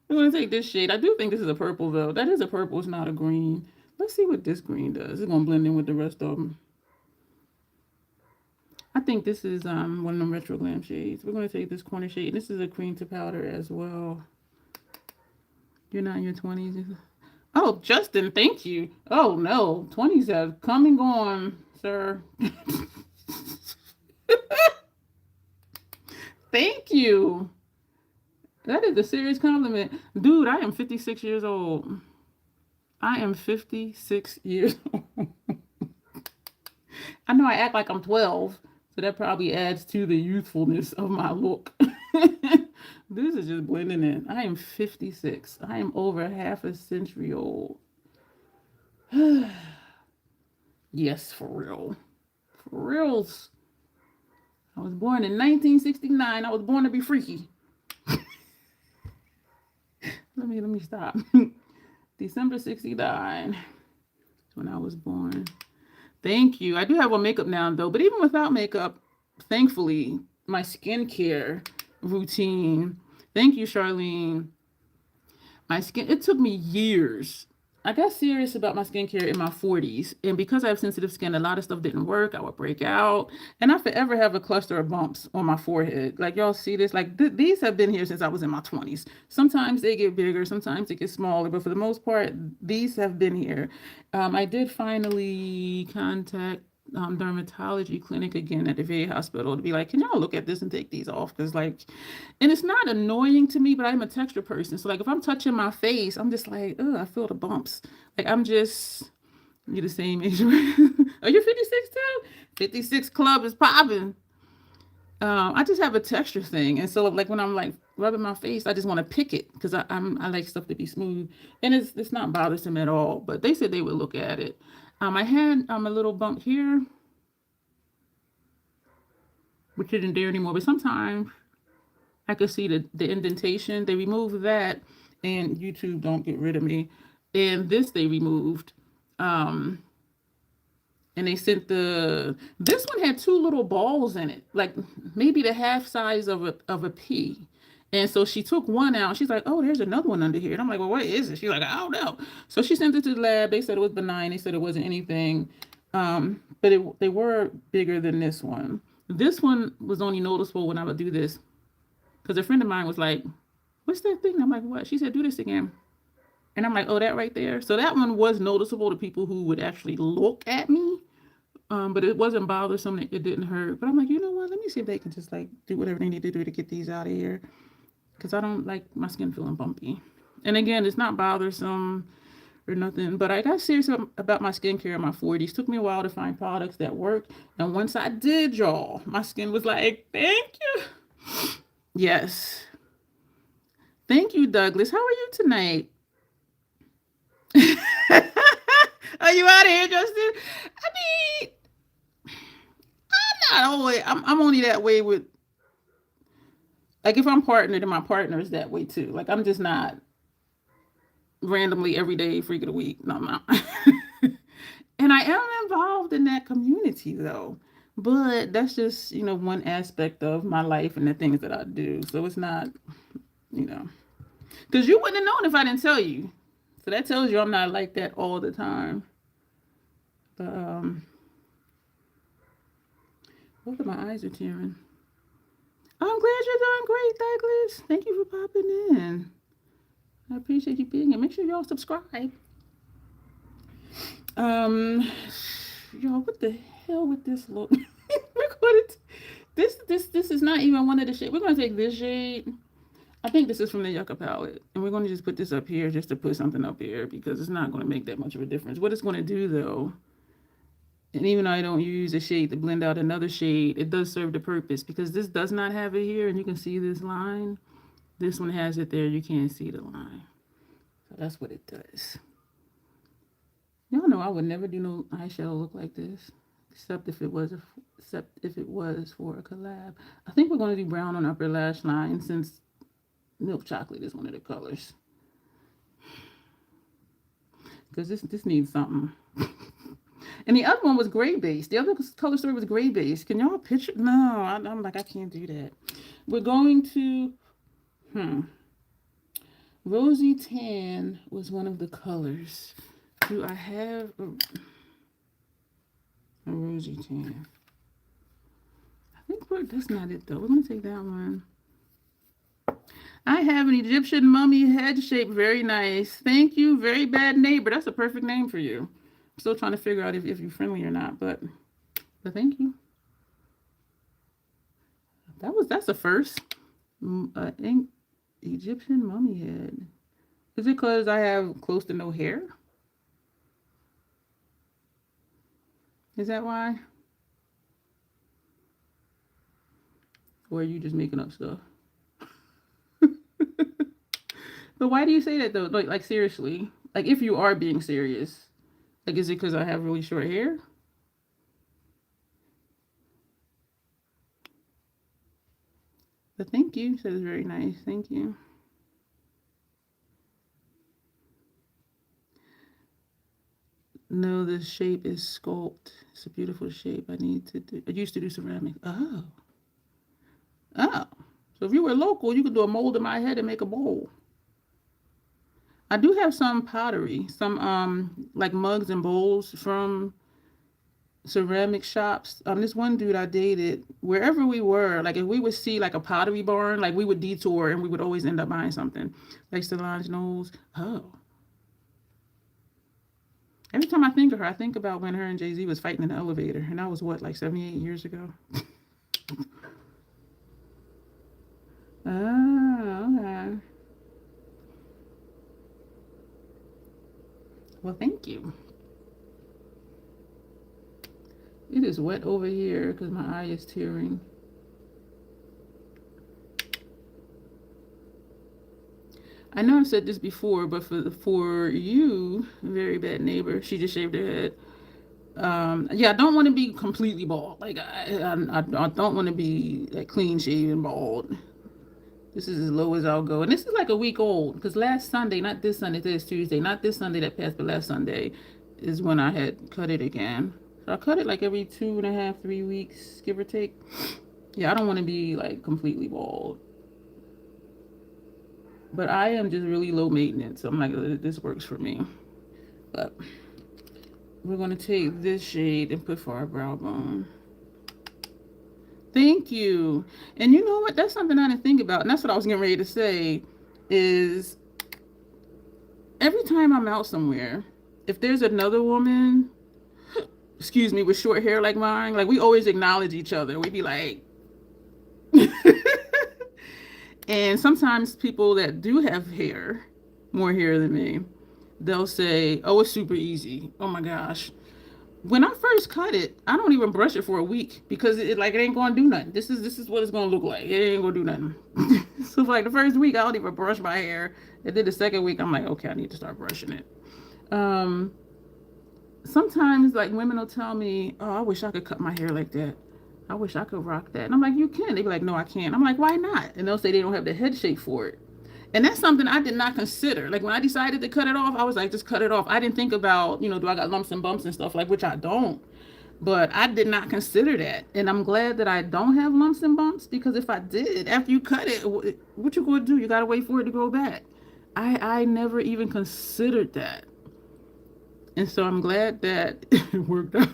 going to take this shade. I do think this is a purple, though. That is a purple. It's not a green. Let's see what this green does. It's going to blend in with the rest of them. I think this is one of them retro glam shades. We're going to take this corner shade. This is a cream to powder as well. You're not in your 20s. Oh, Justin, thank you. Oh, no. 20s have come and gone, sir. Thank you. That is a serious compliment. Dude, I am 56 years old. I am 56 years old. I know I act like I'm 12, so that probably adds to the youthfulness of my look. This is just blending in. I am 56. I am over half a century old. Yes, for real. For reals. I was born in 1969. I was born to be freaky. Let me stop. December 69. That's when I was born. Thank you. I do have on makeup now, though. But even without makeup, thankfully, my skincare routine. Thank you, Charlene. My skin, it took me years. I got serious about my skincare in my 40s. And because I have sensitive skin, a lot of stuff didn't work. I would break out. And I forever have a cluster of bumps on my forehead. Like, y'all see this? Like, these have been here since I was in my 20s. Sometimes they get bigger. Sometimes they get smaller. But for the most part, these have been here. I did finally contact dermatology clinic again at the VA hospital to be like, can y'all look at this and take these off? Because like, and it's not annoying to me, but I'm a texture person. So like, if I'm touching my face, I'm just like, oh, I feel the bumps. Like I'm just, you're the same age. Are you 56 too? 56 club is popping. I just have a texture thing. And so like when I'm like rubbing my face, I just want to pick it because I like stuff to be smooth. And it's not bothersome at all, but they said they would look at it. I had a little bump here, which isn't there anymore, but sometimes I could see the indentation. They removed that, and YouTube don't get rid of me. And this they removed. And they sent this one had two little balls in it, like maybe the half size of a pea. And so she took one out. She's like, oh, there's another one under here. And I'm like, well, what is it? She's like, I don't know. So she sent it to the lab. They said it was benign. They said it wasn't anything. But they were bigger than this one. This one was only noticeable when I would do this. Because a friend of mine was like, what's that thing? I'm like, what? She said, do this again. And I'm like, oh, that right there. So that one was noticeable to people who would actually look at me. But it wasn't bothersome. It didn't hurt. But I'm like, you know what? Let me see if they can just like do whatever they need to do to get these out of here. Because I don't like my skin feeling bumpy. And again, it's not bothersome or nothing. But I got serious about my skincare in my 40s. Took me a while to find products that worked. And once I did, y'all, my skin was like, thank you. Yes. Thank you, Douglas. How are you tonight? Are you out of here, Justin? I mean, I'm not always. I'm only that way with. Like if I'm partnered, and my partner is that way too. Like I'm just not randomly every day freak of the week. No, I'm not. And I am involved in that community though. But that's just, one aspect of my life and the things that I do. So it's not, because you wouldn't have known if I didn't tell you. So that tells you I'm not like that all the time. But both of my eyes are tearing. I'm glad you're doing great, Douglas. Thank you for popping in. I appreciate you being here. Make sure y'all subscribe. Y'all, what the hell with this look? We're going to this is not even one of the shades. We're going to take this shade. I think this is from the Yucca palette, and we're going to just put this up here just to put something up here because it's not going to make that much of a difference. What it's going to do though, and even though I don't use a shade to blend out another shade, it does serve the purpose because this does not have it here, and you can see this line. This one has it there. You can't see the line. So that's what it does. Y'all know I would never do no eyeshadow look like this, except if it was for a collab. I think we're going to do brown on upper lash line since milk chocolate is one of the colors. Because this needs something. And the other one was gray base. The other color story was gray base. Can y'all picture? No, I'm like, I can't do that. We're going to, Rosy tan was one of the colors. Do I have a rosy tan? I think that's not it though. We're going to take that one. I have an Egyptian mummy head shape. Very nice. Thank you. Very bad neighbor. That's a perfect name for you. I'm still trying to figure out if you're friendly or not, but thank you. That's a first. Egyptian mummy head. Is it because I have close to no hair? Is that why? Or are you just making up stuff? But why do you say that though? Like seriously? Like if you are being serious, like is it because I have really short hair? But thank you. That is very nice. Thank you. No, the shape is sculpt. It's a beautiful shape. I used to do ceramic. Oh. So if you were local, you could do a mold in my head and make a bowl. I do have some pottery, some like mugs and bowls from ceramic shops. This one dude I dated, wherever we were, like if we would see like a pottery barn, like we would detour and we would always end up buying something. Like Solange knows. Oh. Every time I think of her, I think about when her and Jay-Z was fighting in the elevator. And that was what, like 78 years ago? Oh, okay. Well, thank you. It is wet over here because my eye is tearing. I know I've said this before, but for you, very bad neighbor, she just shaved her head. Yeah, I don't want to be completely bald. Like I don't want to be like clean shaven bald. This is as low as I'll go. And this is like a week old because last Sunday, not this Sunday, today's Tuesday, not this Sunday that passed, but last Sunday is when I had cut it again. So I cut it like every 2.5, 3 weeks, give or take. Yeah, I don't want to be like completely bald. But I am just really low maintenance. So I'm like, this works for me. But we're going to take this shade and put for our brow bone. Thank you. And you know what? That's something I didn't think about. And that's what I was getting ready to say is every time I'm out somewhere, if there's another woman, excuse me, with short hair like mine, like we always acknowledge each other. We be like, and sometimes people that do have hair, more hair than me, they'll say, oh, it's super easy. Oh my gosh. When I first cut it, I don't even brush it for a week because it ain't gonna do nothing. This is what it's gonna look like. It ain't gonna do nothing. So for like the first week, I don't even brush my hair. And then the second week, I'm like, okay, I need to start brushing it. Sometimes like women will tell me, oh, I wish I could cut my hair like that. I wish I could rock that. And I'm like, you can. They be like, no, I can't. I'm like, why not? And they'll say they don't have the head shape for it. And that's something I did not consider. Like when I decided to cut it off, I was like, just cut it off. I didn't think about, do I got lumps and bumps and stuff, like, which I don't. But I did not consider that. And I'm glad that I don't have lumps and bumps, because if I did, after you cut it, what you going to do? You got to wait for it to grow back. I never even considered that. And so I'm glad that it worked out.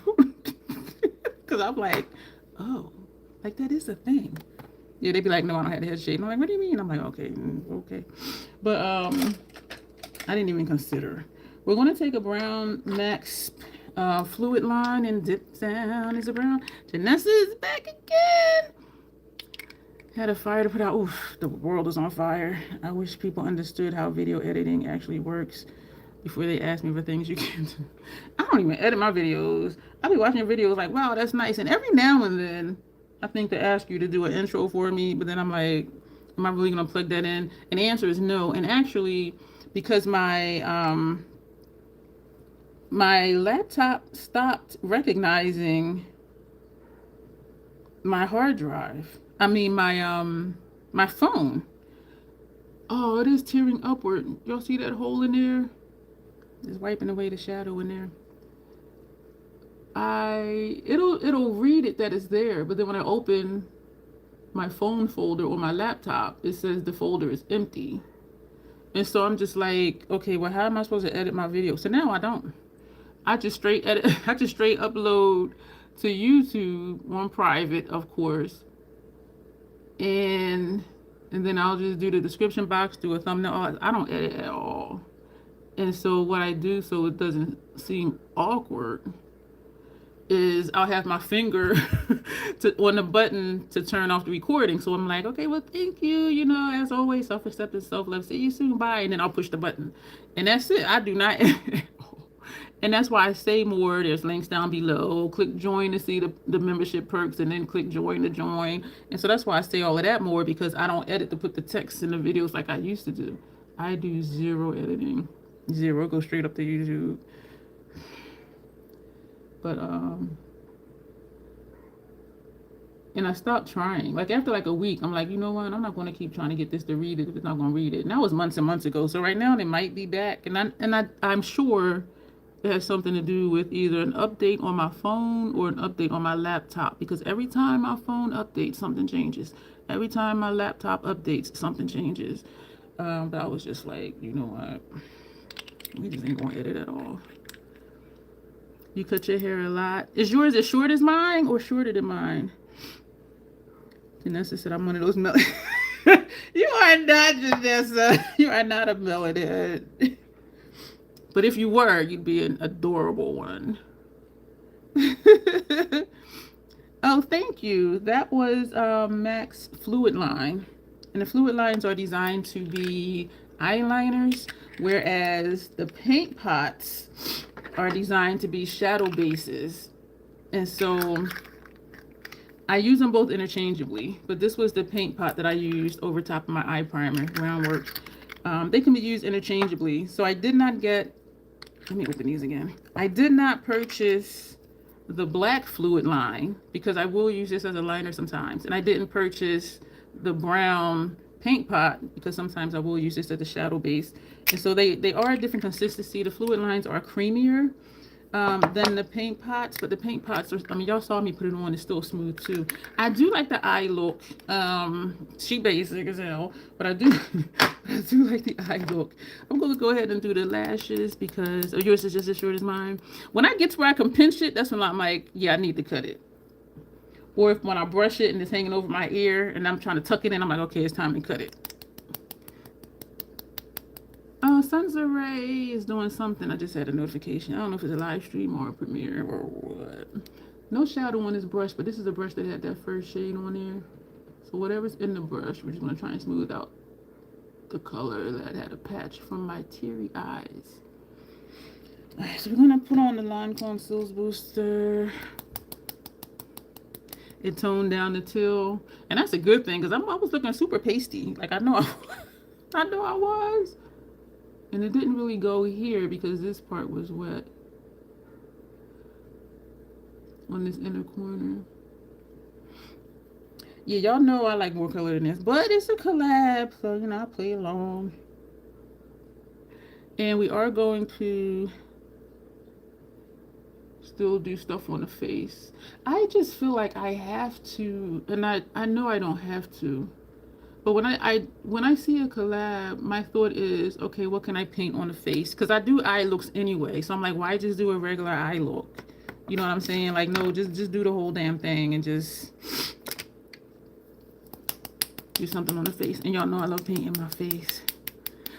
Because I'm like, oh, like that is a thing. Yeah, they'd be like, no, I don't have the head shape. And I'm like, what do you mean? I'm like, okay. But I didn't even consider. We're going to take a brown Max fluid line and dip down. Is it brown? Janessa is back again. Had a fire to put out. Oof, the world is on fire. I wish people understood how video editing actually works before they ask me for things you can't do. I don't even edit my videos. I'll be watching videos like, wow, that's nice. And every now and then, I think to ask you to do an intro for me, but then I'm like, am I really going to plug that in? And the answer is no. And actually, because my laptop stopped recognizing my hard drive. I mean, my phone. Oh, it is tearing upward. Y'all see that hole in there? It's wiping away the shadow in there. It'll read it that it's there, but then when I open my phone folder on my laptop, it says the folder is empty. And so I'm just like, okay, well, how am I supposed to edit my video? So now I don't. I just straight upload to YouTube on private, of course. And then I'll just do the description box, do a thumbnail. I don't edit at all. And so what I do so it doesn't seem awkward is I'll have my finger on the button to turn off the recording. So I'm like, okay, well, thank you. As always, self-acceptance, self-love. See you soon. Bye. And then I'll push the button. And that's it. I do not. And that's why I say more. There's links down below. Click join to see the membership perks, and then click join to join. And so that's why I say all of that more, because I don't edit to put the text in the videos like I used to do. I do zero editing. Zero. Go straight up to YouTube. But and I stopped trying. Like after like a week, I'm like, you know what? I'm not going to keep trying to get this to read it if it's not going to read it. And that was months and months ago. So right now they might be back, and I'm sure it has something to do with either an update on my phone or an update on my laptop, because every time my phone updates, something changes. Every time my laptop updates, something changes. But I was just like, you know what? We just ain't going to edit at all. You cut your hair a lot. Is yours as short as mine or shorter than mine? Janessa said I'm one of those melon. You are not, Janessa. You are not a melon head. But if you were, you'd be an adorable one. Oh, thank you. That was Max Fluid Line. And the fluid lines are designed to be eyeliners, whereas the paint pots are designed to be shadow bases. And so I use them both interchangeably, but this was the paint pot that I used over top of my eye primer groundwork. They can be used interchangeably. So I did not get, let me open these again. I did not purchase the black fluid line because I will use this as a liner sometimes. And I didn't purchase the brown paint pot because sometimes I will use this as a shadow base. And so they are a different consistency. The fluid lines are creamier than the paint pots, but the paint pots are, I mean, y'all saw me put it on, it's still smooth too. I do like the eye look. She basic as hell, but I do I do like the eye look. I'm going to go ahead and do the lashes because yours is just as short as mine. When I get to where I can pinch it, that's when I'm like, yeah, I need to cut it. Or if when I brush it and it's hanging over my ear and I'm trying to tuck it in, I'm like, okay, it's time to cut it. Sunray is doing something. I just had a notification. I don't know if it's a live stream or a premiere or what. No shadow on this brush, but this is a brush that had that first shade on there. So whatever's in the brush, we're just going to try and smooth out the color that had a patch from my teary eyes. Alright, so we're going to put on the Lancome Cils Booster. It toned down the teal. And that's a good thing because I was looking super pasty. Like I know I was. And it didn't really go here because this part was wet on this inner corner. Yeah, y'all know I like more color than this, but it's a collab, so you know I play along. And we are going to still do stuff on the face. I just feel like I have to, and I know I don't have to. But when I see a collab, my thought is, okay, what can I paint on the face? Because I do eye looks anyway. So I'm like, why just do a regular eye look? You know what I'm saying? Like, no, just do the whole damn thing and just do something on the face. And y'all know I love painting my face.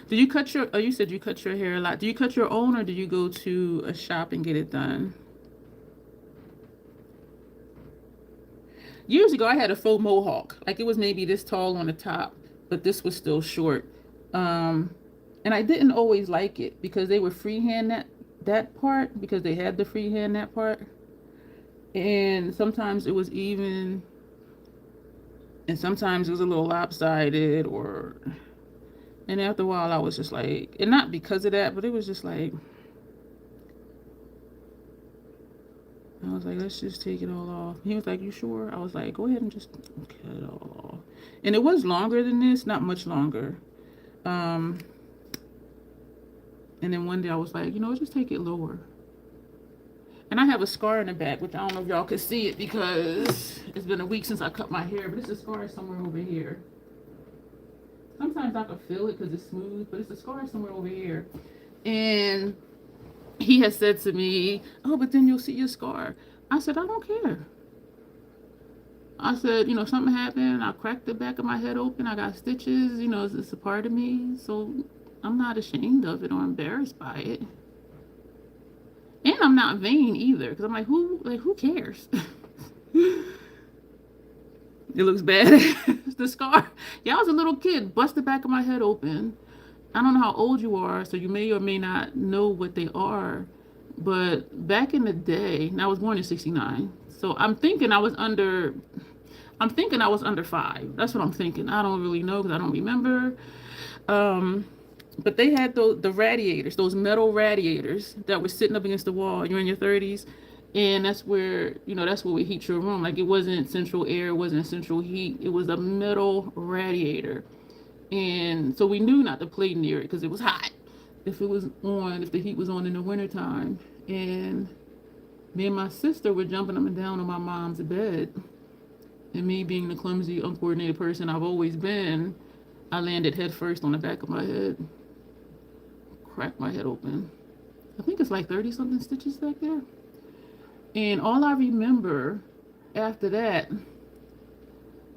Do you cut your, oh, you said you cut your hair a lot. Do you cut your own or do you go to a shop and get it done? Years ago, I had a faux mohawk. Like it was maybe this tall on the top, but this was still short. And I didn't always like it because they would freehand that part because they had the freehand that part. And sometimes it was even, and sometimes it was a little lopsided and after a while I was just like, and not because of that, but it was just like, I was like, let's just take it all off. He was like, you sure? I was like, go ahead and just cut it all off. And it was longer than this, not much longer. And then one day I was like, you know, just take it lower. And I have a scar in the back, which I don't know if y'all can see it because it's been a week since I cut my hair, but it's a scar somewhere over here. Sometimes I can feel it because it's smooth, but it's a scar somewhere over here. And he has said to me, oh, but then you'll see your scar. I said, I don't care. I said, you know, something happened. I cracked the back of my head open. I got stitches. You know, it's a part of me. So I'm not ashamed of it or embarrassed by it. And I'm not vain either. Because I'm like, who cares? It looks bad. It's the scar. Yeah, I was a little kid. Bust the back of my head open. I don't know how old you are, so you may or may not know what they are. But back in the day, and I was born in 69. So I'm thinking I was under 5. That's what I'm thinking. I don't really know because I don't remember. But they had the radiators, those metal radiators that were sitting up against the wall. You're in your 30s. And that's where, you know, that's where we heat your room. Like it wasn't central air, it wasn't central heat. It was a metal radiator. And so we knew not to play near it because it was hot. If it was on, if the heat was on in the wintertime. And me and my sister were jumping up and down on my mom's bed. And me being the clumsy, uncoordinated person I've always been, I landed head first on the back of my head. Cracked my head open. I think it's like 30-something stitches back there. And all I remember after that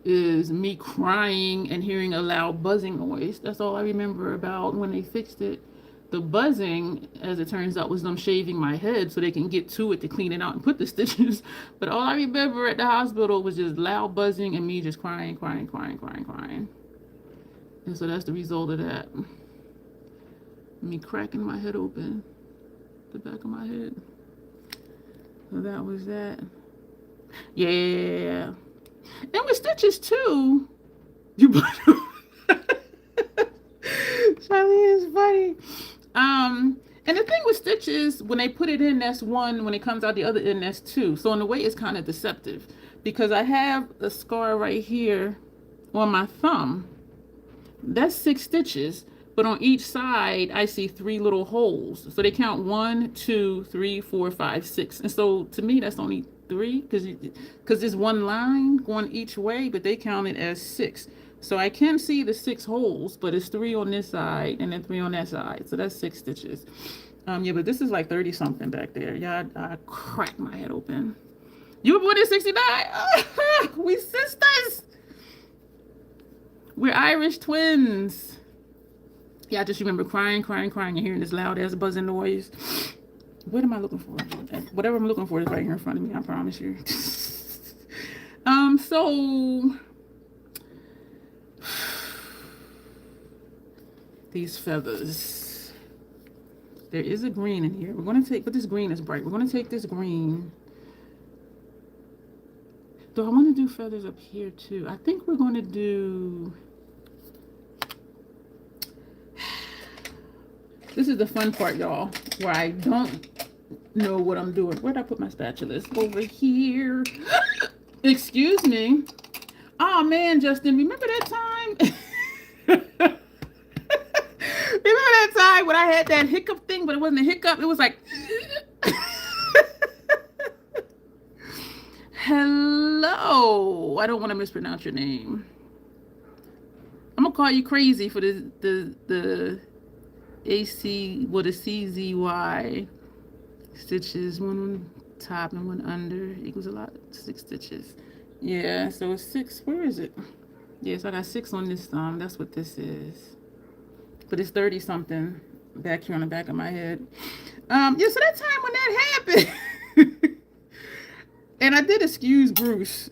is me crying and hearing a loud buzzing noise. That's all I remember about when they fixed it. The buzzing, as it turns out, was them shaving my head so they can get to it to clean it out and put the stitches. But all I remember at the hospital was just loud buzzing and me just crying. And so that's the result of that. Me cracking my head open, the back of my head. So that was that. Yeah. And with stitches too. You Charlie is funny. And the thing with stitches, when they put it in, that's one. When it comes out the other end, that's two. So in a way, it's kind of deceptive because I have a scar right here on my thumb. That's 6 stitches, but on each side, I see 3 little holes. So they count 1, 2, 3, 4, 5, 6. And so to me, that's only 3 because there's one line going each way, but they count it as 6. So I can see the 6 holes, but it's 3 on this side and then 3 on that side. So that's 6 stitches. Yeah, but this is like 30 something back there. Yeah, I cracked my head open. You were born in 69? We sisters. We're Irish twins. Yeah, I just remember crying and hearing this loud ass buzzing noise. What am I looking for? Whatever I'm looking for is right here in front of me, I promise you. So these feathers. There is a green in here. We're gonna take, but this green is bright. We're gonna take this green. Do I want to do feathers up here too? I think we're going to do... This is the fun part, y'all, where I don't know what I'm doing. Where'd I put my spatula? It's over here. Excuse me. Oh man, Justin, remember that time? Remember that time when I had that hiccup thing, but it wasn't a hiccup. It was like... Hello. I don't want to mispronounce your name. I'm gonna call you crazy for the AC, well, the CZY stitches. One on top and one under equals a lot. 6 stitches. Yeah, so it's 6. Where is it? Yeah, so I got 6 on this thumb. That's what this is. But it's 30 something back here on the back of my head. Yeah, so that time when that happened. And I did excuse Bruce.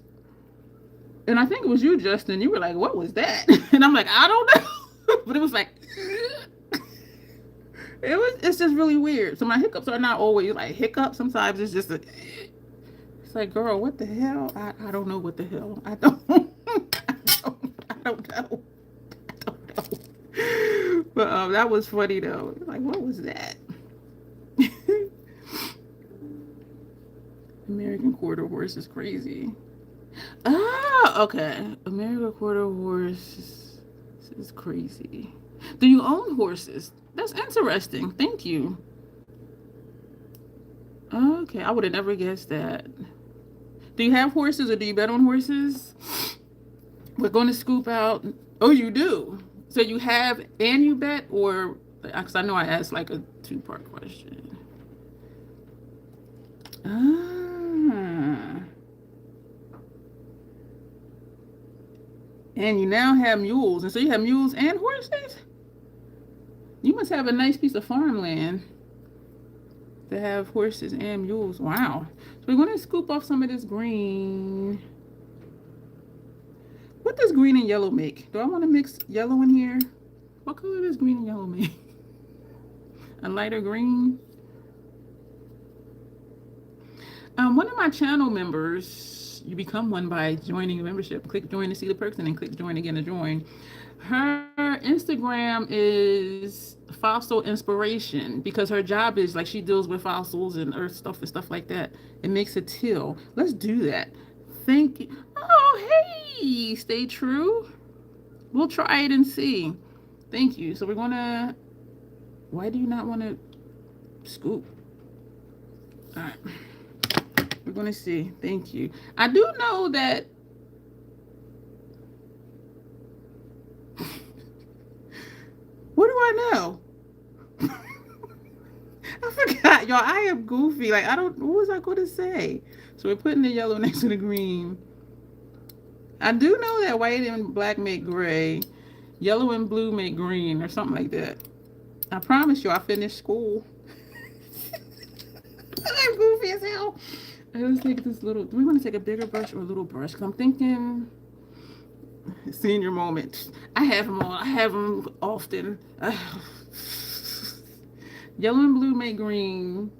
And I think it was you, Justin. You were like, what was that? And I'm like, I don't know. But it was like, it's just really weird. So my hiccups are not always like hiccups. Sometimes it's just it's like, girl, what the hell? I don't know what the hell. I don't know. I don't know. But that was funny though. Like, what was that? American quarter horse is crazy. Ah, okay. American quarter horse is crazy. Do you own horses? That's interesting. Thank you. Okay, I would have never guessed that. Do you have horses or do you bet on horses? We're going to scoop out. Oh, you do? So you have and you bet, or because I know I asked like a 2-part question. And you now have mules. And so you have mules and horses? You must have a nice piece of farmland to have horses and mules. Wow. So we're going to scoop off some of this green. What does green and yellow make? Do I want to mix yellow in here? What color does green and yellow make? A lighter green? One of my channel members, you become one by joining a membership. Click join to see the perks and then click join again to join. Her Instagram is fossil inspiration because her job is like she deals with fossils and earth stuff and stuff like that. It makes a till. Let's do that. Thank you. Oh, hey, stay true. We'll try it and see. Thank you. So we're gonna, why do you not want to scoop? All right. We're going to see. Thank you. I do know that what do I know? I forgot, y'all. I am goofy. Like, I don't, what was I going to say? So we're putting the yellow next to the green. I do know that white and black make gray. Yellow and blue make green or something like that. I promise you I finished school. I'm goofy as hell. Let's take this little, do we want to take a bigger brush or a little brush? Because I'm thinking senior moment. I have them all. I have them often. Yellow and blue make green.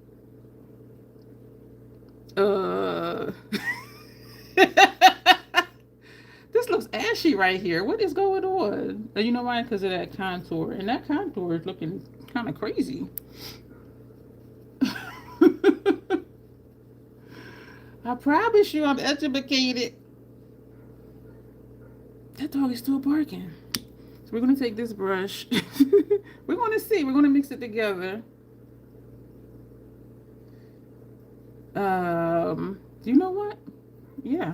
This looks ashy right here. What is going on? You know why? Because of that contour. And that contour is looking kind of crazy. I promise you I'm educated. That dog is still barking. So we're going to take this brush. We're going to see. We're going to mix it together. Do you know what? Yeah.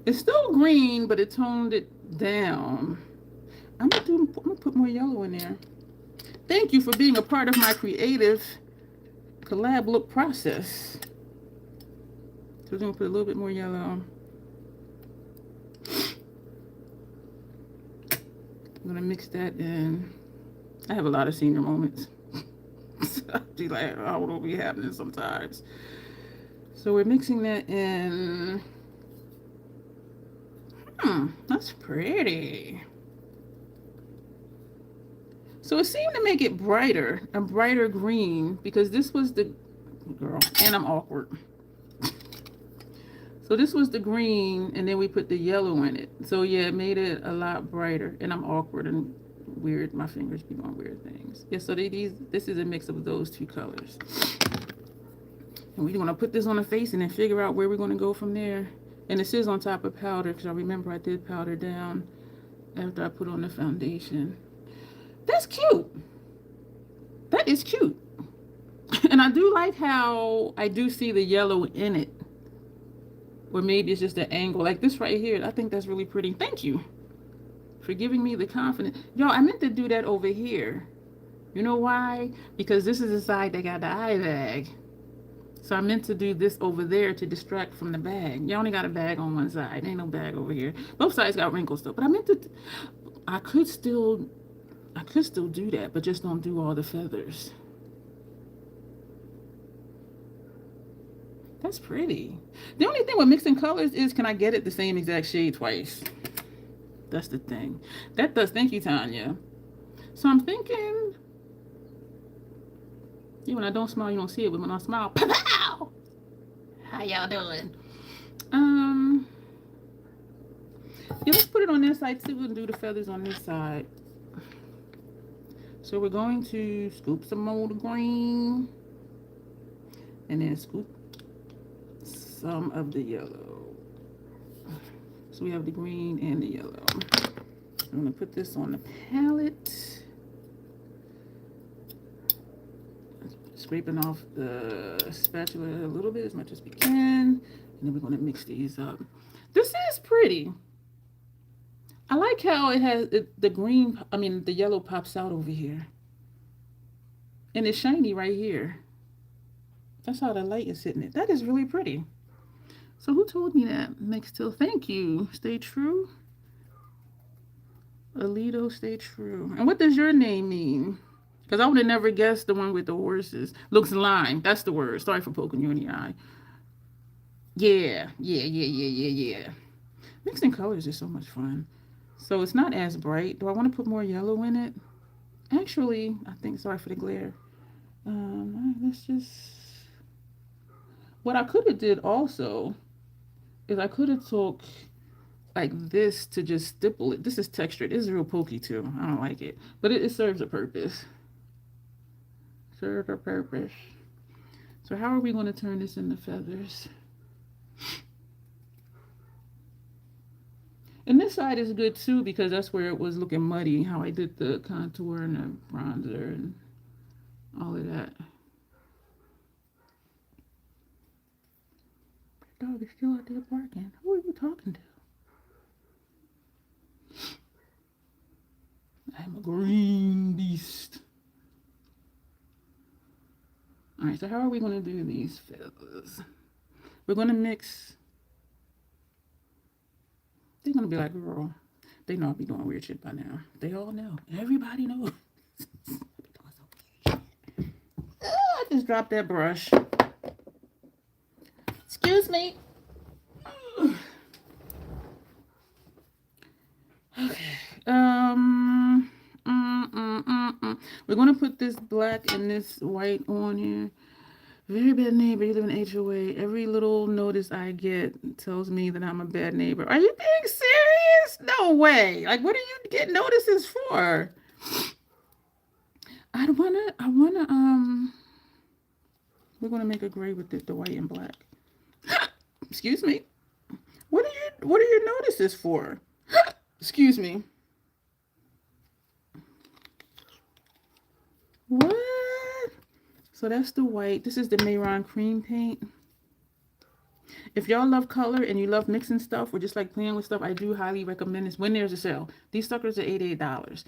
It's still green, but it toned it down. I'm gonna put more yellow in there. Thank you for being a part of my creative collab look process. So we're gonna put a little bit more yellow. I'm gonna mix that in. I have a lot of senior moments. Be like, oh, what will be happening sometimes. So we're mixing that in. That's pretty. So it seemed to make it brighter, a brighter green, because this was the girl, and I'm awkward. So this was the green, and then we put the yellow in it. So yeah, it made it a lot brighter, and I'm awkward and weird. My fingers be doing weird things. Yeah, so this is a mix of those two colors. And we're gonna put this on the face and then figure out where we're gonna go from there. And this is on top of powder, because I remember I did powder down after I put on the foundation. That's cute. That is cute. And I do like how I do see the yellow in it. Or maybe it's just an angle. Like this right here. I think that's really pretty. Thank you for giving me the confidence. Yo, I meant to do that over here. You know why? Because this is the side that got the eye bag. So I meant to do this over there to distract from the bag. You only got a bag on one side. Ain't no bag over here. Both sides got wrinkles though. But I meant to, I could still do that, but just don't do all the feathers. That's pretty. The only thing with mixing colors is, can I get it the same exact shade twice? That's the thing. That does. Thank you, Tanya. So I'm thinking, yeah, when I don't smile, you don't see it, but when I smile, pow! How y'all doing? Yeah, let's put it on this side too and do the feathers on this side. So we're going to scoop some more of the green and then scoop some of the yellow. So we have the green and the yellow. I'm going to put this on the palette. Scraping off the spatula a little bit, as much as we can. And then we're going to mix these up. This is pretty. I like how it has the green, the yellow pops out over here. And it's shiny right here. That's how the light is hitting it. That is really pretty. So who told me that? Next till, thank you. Stay true. Alito, stay true. And what does your name mean? Because I would have never guessed the one with the horses. Looks lime. That's the word. Sorry for poking you in the eye. Yeah. Mixing colors is so much fun. So it's not as bright. Do I want to put more yellow in it? Actually, I think, sorry for the glare. Let's just, what I could have did also is I could have took like this to just stipple it. This is textured. It's real pokey too. I don't like it. But it serves a purpose. Serves a purpose. So how are we going to turn this into feathers? And this side is good too, because that's where it was looking muddy, how I did the contour and the bronzer and all of that. The dog is still out there barking. Who are you talking to? I'm a green beast. All right, so how are we going to do these feathers? We're going to mix. They're going to be like, girl, they know I'll be doing weird shit by now. They all know. Everybody knows. I just dropped that brush. Excuse me. Okay. We're going to put this black and this white on here. Very bad neighbor, you live in HOA. Every little notice I get tells me that I'm a bad neighbor. Are you being serious? No way. Like, what do you get notices for? We're gonna make a gray with the white and black. Excuse me. What are your notices for? Excuse me. What? So that's the white. This is the Mayron cream paint. If y'all love color and you love mixing stuff or just like playing with stuff, I do highly recommend this when there's a sale. These suckers are $88.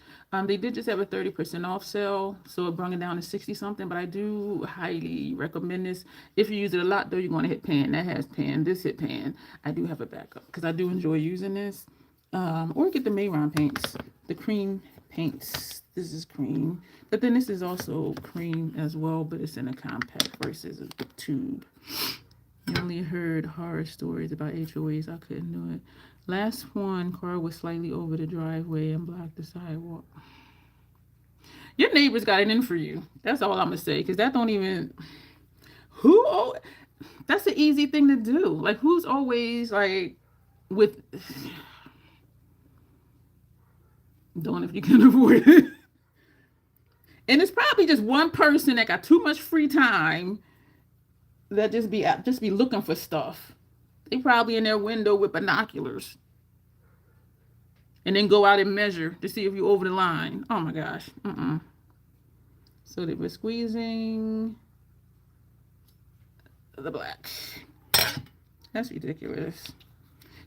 They did just have a 30% off sale, so it brought it down to 60 something. But I do highly recommend this. If you use it a lot, though, you're going to hit pan. That has pan. This hit pan. I do have a backup because I do enjoy using this. Or get the Mayron paints, the cream paints. This is cream, but then this is also cream as well, but it's in a compact versus a tube. You only heard horror stories about HOAs. I couldn't do it. Last one, car was slightly over the driveway and blocked the sidewalk. Your neighbors got it in for you. That's all I'm gonna say, because that don't even that's an easy thing to do. Like, who's always like with doing if you can avoid it. And it's probably just one person that got too much free time that just be looking for stuff. They probably in their window with binoculars. And then go out and measure to see if you over the line. Oh my gosh. So they were squeezing the black. That's ridiculous.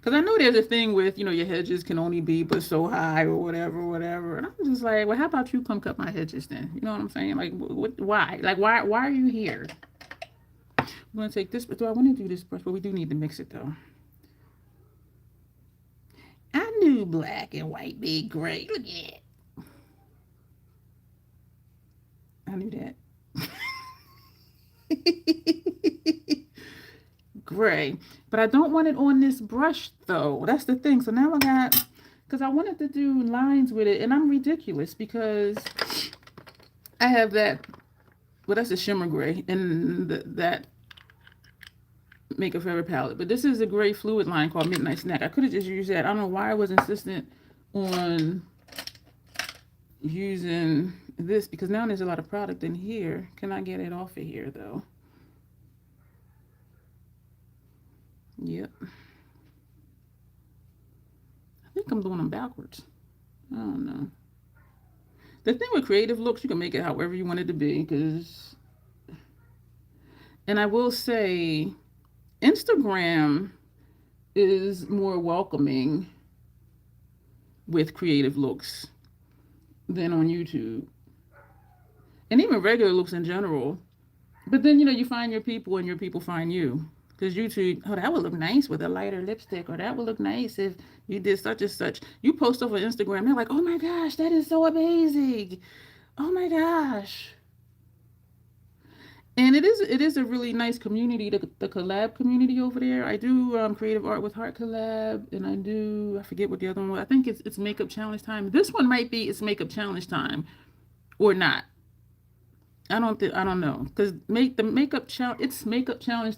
Because I know there's a thing with, your hedges can only be but so high or whatever. And I'm just like, well, how about you come cut my hedges then? You know what I'm saying? Like, why? Like, why are you here? I'm going to take this, but do I want to do this brush? But we do need to mix it, though. I knew black and white made gray. Look at it. I knew that. Gray. But I don't want it on this brush, though. That's the thing. So now because I wanted to do lines with it, and I'm ridiculous because I have that, well, that's a shimmer gray, and that Makeup Forever palette. But this is a gray fluid line called Midnight Snack. I could have just used that. I don't know why I was insistent on using this, because now there's a lot of product in here. Can I get it off of here, though? Yep. I think I'm doing them backwards. I don't know. The thing with creative looks, you can make it however you want it to be. And I will say, Instagram is more welcoming with creative looks than on YouTube. And even regular looks in general. But then, you find your people and your people find you. Because YouTube, that would look nice with a lighter lipstick, or that would look nice if you did such and such. You post over Instagram, they're like, oh my gosh, that is so amazing. Oh my gosh. And it is a really nice community, the collab community over there. I do creative art with Heart collab, and I forget what the other one was. I think it's makeup challenge time. This one might be it's makeup challenge time or not. I don't know, because makeup challenge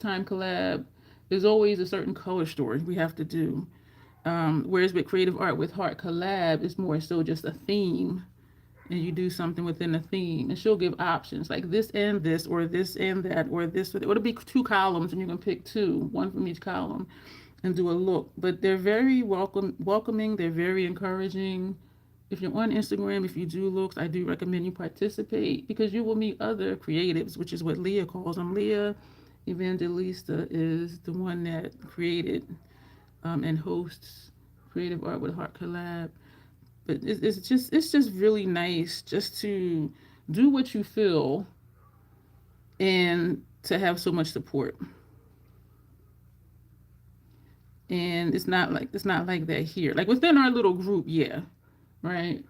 time collab. There's always a certain color story we have to do. Whereas with creative art with Heart collab, it's more so just a theme, and you do something within a theme, and she'll give options like this and this, or this and that, or this. It'll be 2 columns, and you can pick 2, one from each column, and do a look. But they're very welcoming. They're very encouraging. If you're on Instagram, if you do looks, I do recommend you participate, because you will meet other creatives, which is what Leah calls them. Leah Evangelista is the one that created and hosts Creative Art with Heart collab. But it's just really nice just to do what you feel and to have so much support. And it's not like that here. Like within our little group, yeah. Right.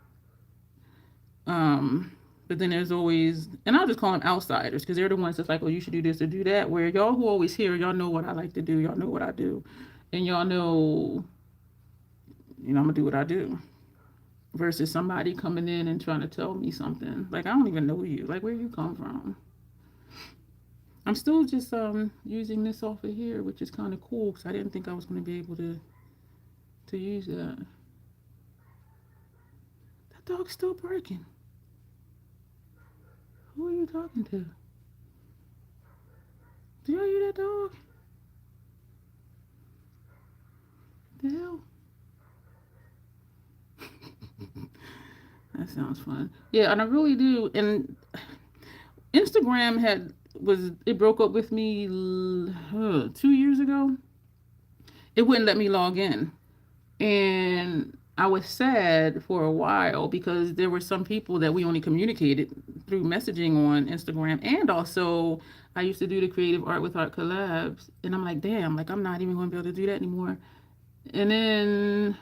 But then there's always, and I'll just call them outsiders, because they're the ones that's like, oh, you should do this or do that. Where y'all who always hear, y'all know what I like to do, y'all know what I do, and y'all know, I'm gonna do what I do. Versus somebody coming in and trying to tell me something. Like, I don't even know you. Like, where you come from? I'm still just using this off of here, which is kind of cool, because I didn't think I was going to be able to use that. That dog's still barking. Who are you talking to? Do y'all hear that dog? The hell? That sounds fun. Yeah, and I really do. And Instagram had it broke up with me 2 years ago. It wouldn't let me log in. And I was sad for a while because there were some people that we only communicated through messaging on Instagram. And also, I used to do the creative art with art collabs. And I'm like, damn, like I'm not even going to be able to do that anymore. And then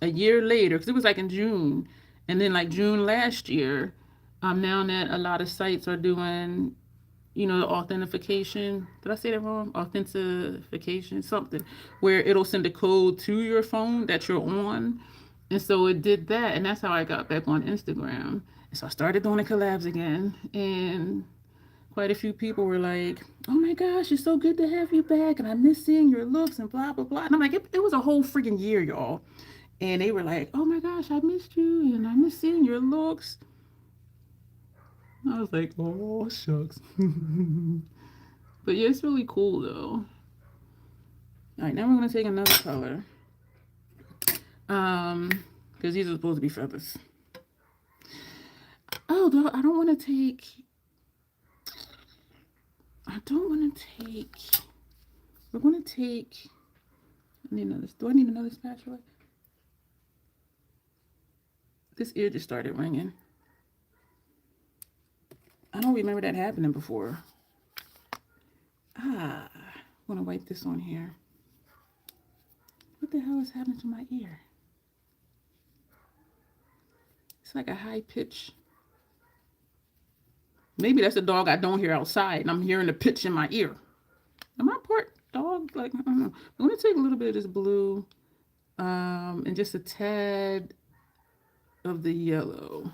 a year later, because it was like in June, and then like June last year, now that a lot of sites are doing, the authentication. Did I say that wrong? Authentication, something, where it'll send a code to your phone that you're on. And so it did that, and that's how I got back on Instagram. And so I started doing the collabs again, and quite a few people were like, "Oh my gosh, it's so good to have you back, and I miss seeing your looks and blah blah blah." And I'm like, it was a whole freaking year, y'all. And they were like, "Oh my gosh, I missed you, and I miss seeing your looks." I was like, "Oh shucks." But yeah, it's really cool though. All right, now we're gonna take another color. Because these are supposed to be feathers. Oh, though, I don't want to take. We're gonna take. I need another. Do I need another spatula? This ear just started ringing. I don't remember that happening before. I'm gonna wipe this on here. What the hell is happening to my ear? It's like a high pitch. Maybe that's a dog I don't hear outside, and I'm hearing the pitch in my ear. Am I part dog? Like, I don't know. I'm gonna take a little bit of this blue, and just a tad of the yellow.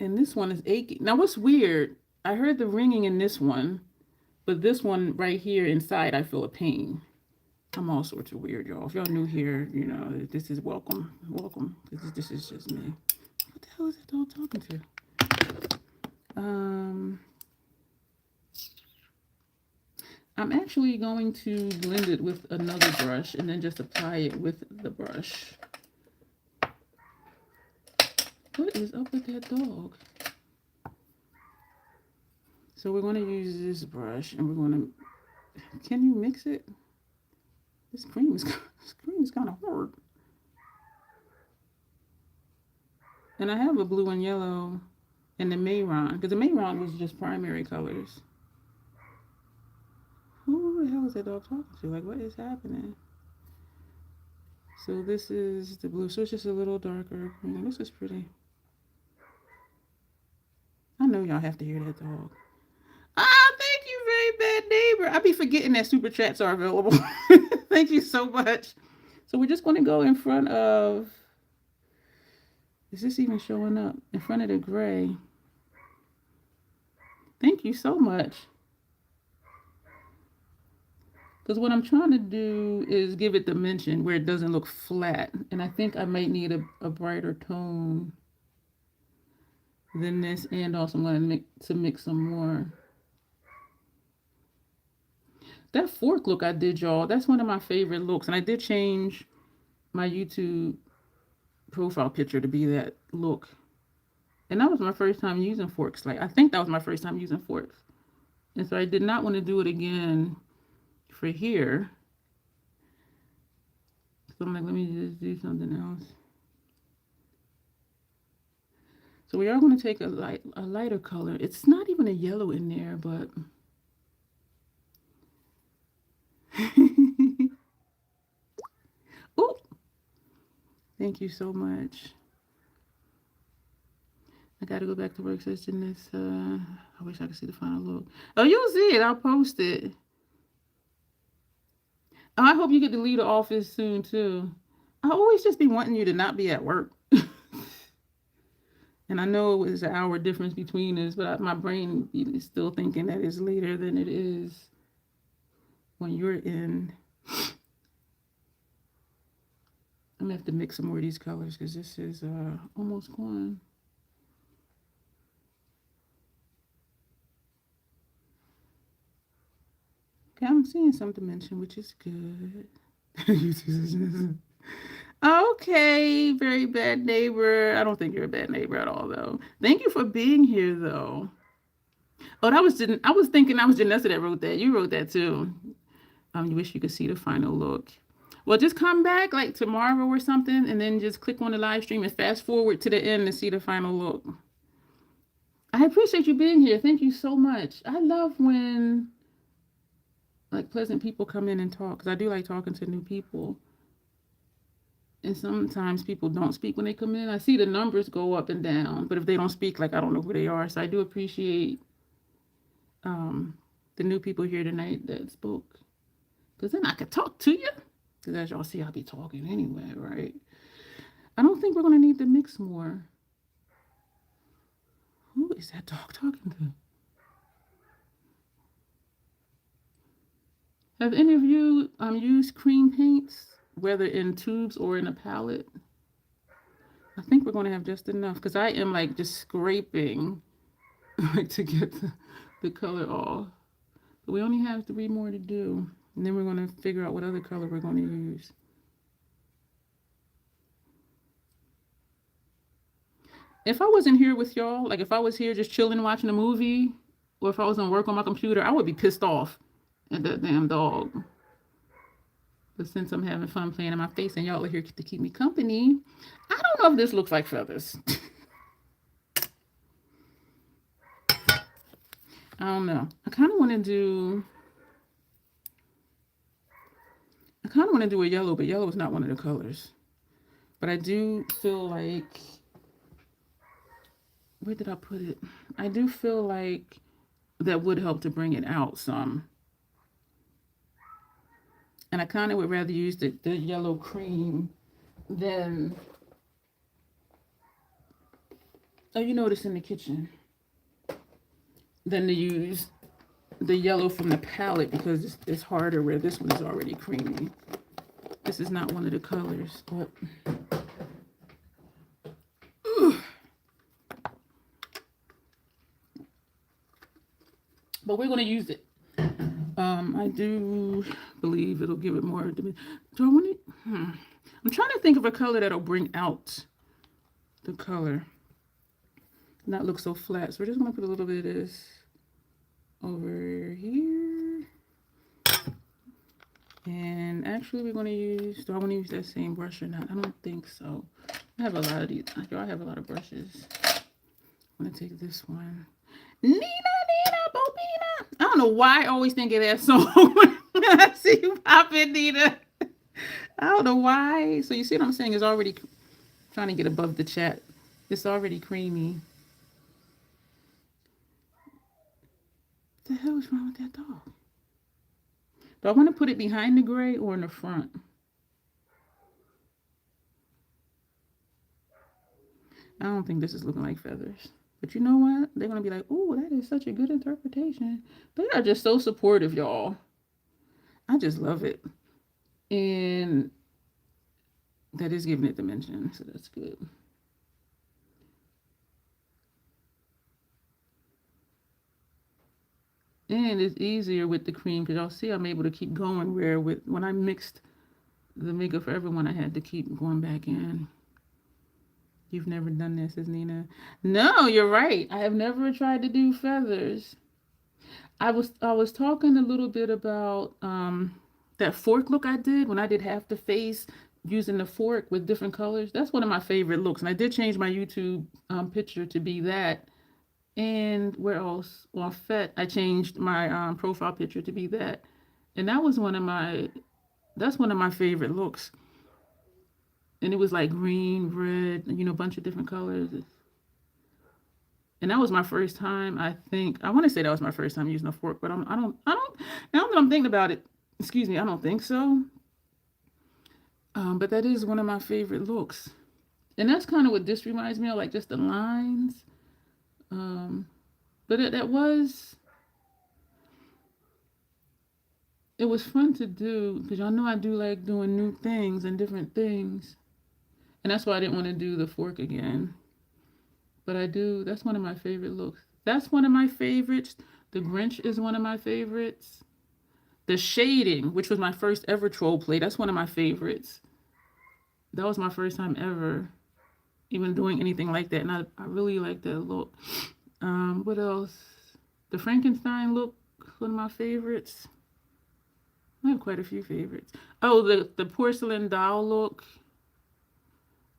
And this one is achy. Now, what's weird? I heard the ringing in this one, but this one right here inside, I feel a pain. I'm all sorts of weird, y'all. If y'all new here, this is welcome. Welcome. This is just me. What the hell is that dog talking to? I'm actually going to blend it with another brush and then just apply it with the brush. What is up with that dog? So we're going to use this brush and we're going to... Can you mix it? This cream is kind of hard. And I have a blue and yellow and the Mayron, because the Mayron was just primary colors. Who the hell is that dog talking to? Like, what is happening? So this is the blue. So it's just a little darker green. This is pretty. I know y'all have to hear that dog. Thank you, very bad neighbor. I be forgetting that super chats are available. Thank you so much. So we're just going to go in front of... Is this even showing up? In front of the gray. Thank you so much. Because what I'm trying to do is give it dimension where it doesn't look flat. And I think I might need a brighter tone than this. And also I'm going to mix some more. That fork look I did, y'all, that's one of my favorite looks. And I did change my YouTube profile picture to be that look. And that was my first time using forks. Like, I think that was my first time using forks. And so I did not want to do it again for here. So I'm like, let me just do something else. So we are going to take a lighter color. It's not even a yellow in there, but... Oh, thank you so much. I got to go back to work searching this. I wish I could see the final look. Oh, you'll see it. I'll post it. Oh, I hope you get to leave the office soon, too. I always just be wanting you to not be at work. And I know it's an hour difference between us, but my brain is still thinking that it's later than it is when you're in. I'm going to have to mix some more of these colors because this is almost gone. Okay, I'm seeing some dimension, which is good. Okay, very bad neighbor. I don't think you're a bad neighbor at all, though. Thank you for being here, though. Oh, I was thinking that was Janessa that wrote that. You wrote that too. You wish you could see the final look. Well, just come back like tomorrow or something, and then just click on the live stream and fast forward to the end to see the final look. I appreciate you being here. Thank you so much. I love when like pleasant people come in and talk because I do like talking to new people. And sometimes people don't speak when they come in. I see the numbers go up and down, but if they don't speak, like I don't know who they are. So I do appreciate the new people here tonight that spoke, because then I could talk to you. Because as y'all see, I'll be talking anyway, right? I don't think we're gonna need to mix more. Who is that dog talking to? Have any of you used cream paints, whether in tubes or in a palette? I think we're going to have just enough because I am like just scraping like to get the color off. But we only have 3 more to do. And then we're going to figure out what other color we're going to use. If I wasn't here with y'all, like if I was here just chilling watching a movie, or if I was on work on my computer, I would be pissed off at that damn dog. But since I'm having fun playing in my face and y'all are here to keep me company, I don't know if this looks like feathers. I don't know. I kind of want to do a yellow, but yellow is not one of the colors. But I do feel like, where did I put it? I do feel like that would help to bring it out some. And I kind of would rather use the yellow cream than, oh, you notice in the kitchen, than to use the yellow from the palette because it's harder where this one is already creamy. This is not one of the colors, but we're going to use it. I do believe it'll give it more. Do I want it? I'm trying to think of a color that'll bring out the color, not look so flat. So we're just going to put a little bit of this over here. And actually, we're going to use, do I want to use that same brush or not? I don't think so. I have a lot of these. I have a lot of brushes. I'm going to take this one. Nina, Bobina. I don't know why I always think of that song when I see you pop in, Nina. I don't know why. So you see what I'm saying? It's already trying to get above the chat. It's already creamy. What the hell is wrong with that dog? Do I want to put it behind the gray or in the front? I don't think this is looking like feathers. But you know what? They're going to be like, oh, that is such a good interpretation. They are just so supportive, y'all. I just love it. And that is giving it dimension, so that's good. And it's easier with the cream because y'all see I'm able to keep going where when I mixed the Makeup for Everyone, I had to keep going back in. You've never done this, says Nina. No, you're right. I have never tried to do feathers. I was talking a little bit about that fork look I did when I did half the face using the fork with different colors. That's one of my favorite looks. And I did change my YouTube picture to be that. And where else? On FET, I changed my profile picture to be that. And that was that's one of my favorite looks. And it was like green, red, a bunch of different colors. And that was my first time, I think. I want to say that was my first time using a fork, but I don't, now that I'm thinking about it, excuse me, I don't think so. But that is one of my favorite looks. And that's kind of what this reminds me of, like just the lines. But it was fun to do because y'all know I do like doing new things and different things. And that's why I didn't want to do the fork again. But I do. That's one of my favorite looks. That's one of my favorites. The Grinch is one of my favorites. The shading, which was my first ever troll play, that's one of my favorites. That was my first time ever even doing anything like that. And I really like that look. What else? The Frankenstein look, one of my favorites. I have quite a few favorites. Oh, the porcelain doll look.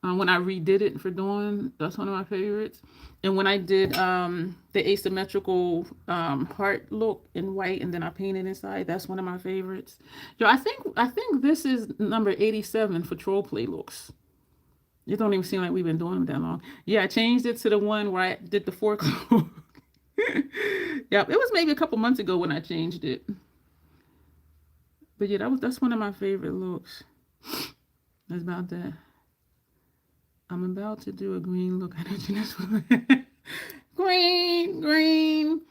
When I redid it for Dawn, that's one of my favorites. And when I did the asymmetrical heart look in white, and then I painted inside, that's one of my favorites. Yo, I think this is number 87 for troll play looks. It don't even seem like we've been doing them that long. Yeah, I changed it to the one where I did the fork look. Yep, it was maybe a couple months ago when I changed it. But yeah, that's one of my favorite looks. That's about that. I'm about to do a green look. I know you just green.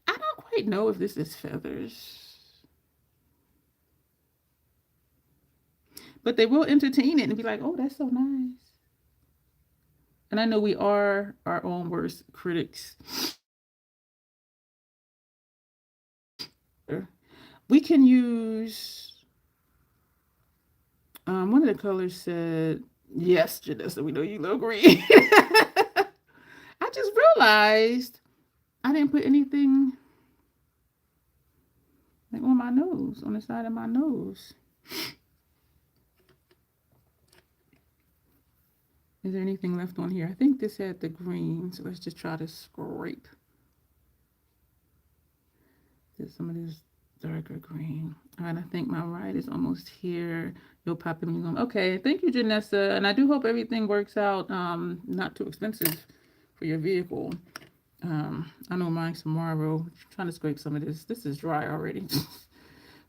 I don't quite know if this is feathers, but they will entertain it and be like, "Oh, that's so nice." And I know we are our own worst critics. We can use one of the colors said, yes, Janessa, we know you love green. I just realized I didn't put anything like on my nose, on the side of my nose. Is there anything left on here? I think this had the green, so let's just try to scrape. There's some of this darker green. All right, I think my ride is almost here. You'll pop in when you go. Okay, thank you, Janessa. And I do hope everything works out not too expensive for your vehicle. I know mine's tomorrow. I'm trying to scrape some of this. This is dry already.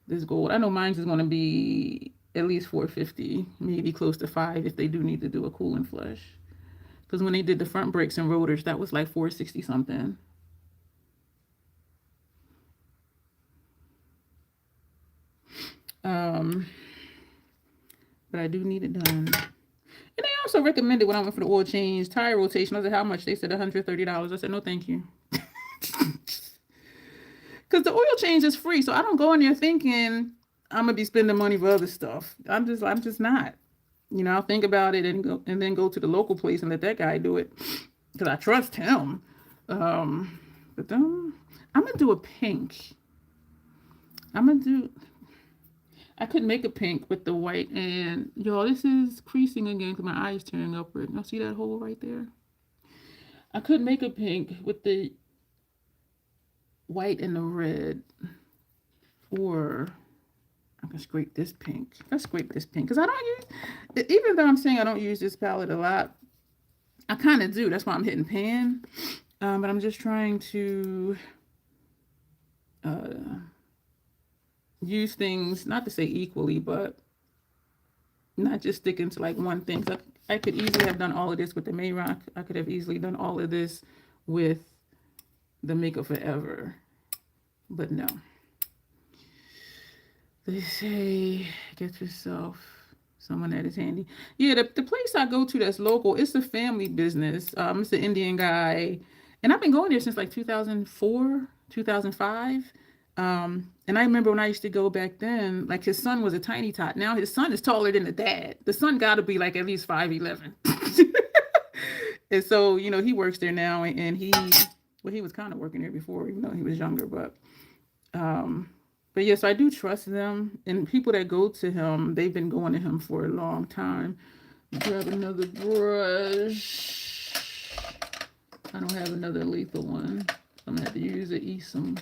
This gold. I know mine's is going to be at least $450, maybe close to $5 if they do need to do a cool and flush. Because when they did the front brakes and rotors, that was like $460 something. But I do need it done. And they also recommended when I went for the oil change, tire rotation. I said, how much? They said $130. I said, no, thank you. Because the oil change is free. So I don't go in there thinking I'm going to be spending money for other stuff. I'm just not. You know, I'll think about it and then go to the local place and let that guy do it. Because I trust him. But then I'm going to do a pink. I could make a pink with the white, and y'all, this is creasing again because my eye is turning upward. Y'all see that hole right there? I could make a pink with the white and the red, or I can scrape this pink. Let's scrape this pink because I don't use, even though I'm saying I don't use this palette a lot, I kind of do. That's why I'm hitting pan. But I'm just trying to use things, not to say equally, but not just sticking to like one thing. So I could easily have done all of this with the Mayrock. I could have easily done all of this with the Makeup Forever, but no. They say get yourself someone that is handy. Yeah, the place I go to that's local, it's a family business. It's an Indian guy, and I've been going there since like 2004, 2005. And I remember when I used to go back then, like his son was a tiny tot. Now his son is taller than the dad. The son got to be like at least 5'11". And so, you know, he works there now, and he was kind of working there before, even though he was younger. But yes, I do trust them, and people that go to him, they've been going to him for a long time. Grab another brush. I don't have another lethal one. I'm gonna have to use an Esom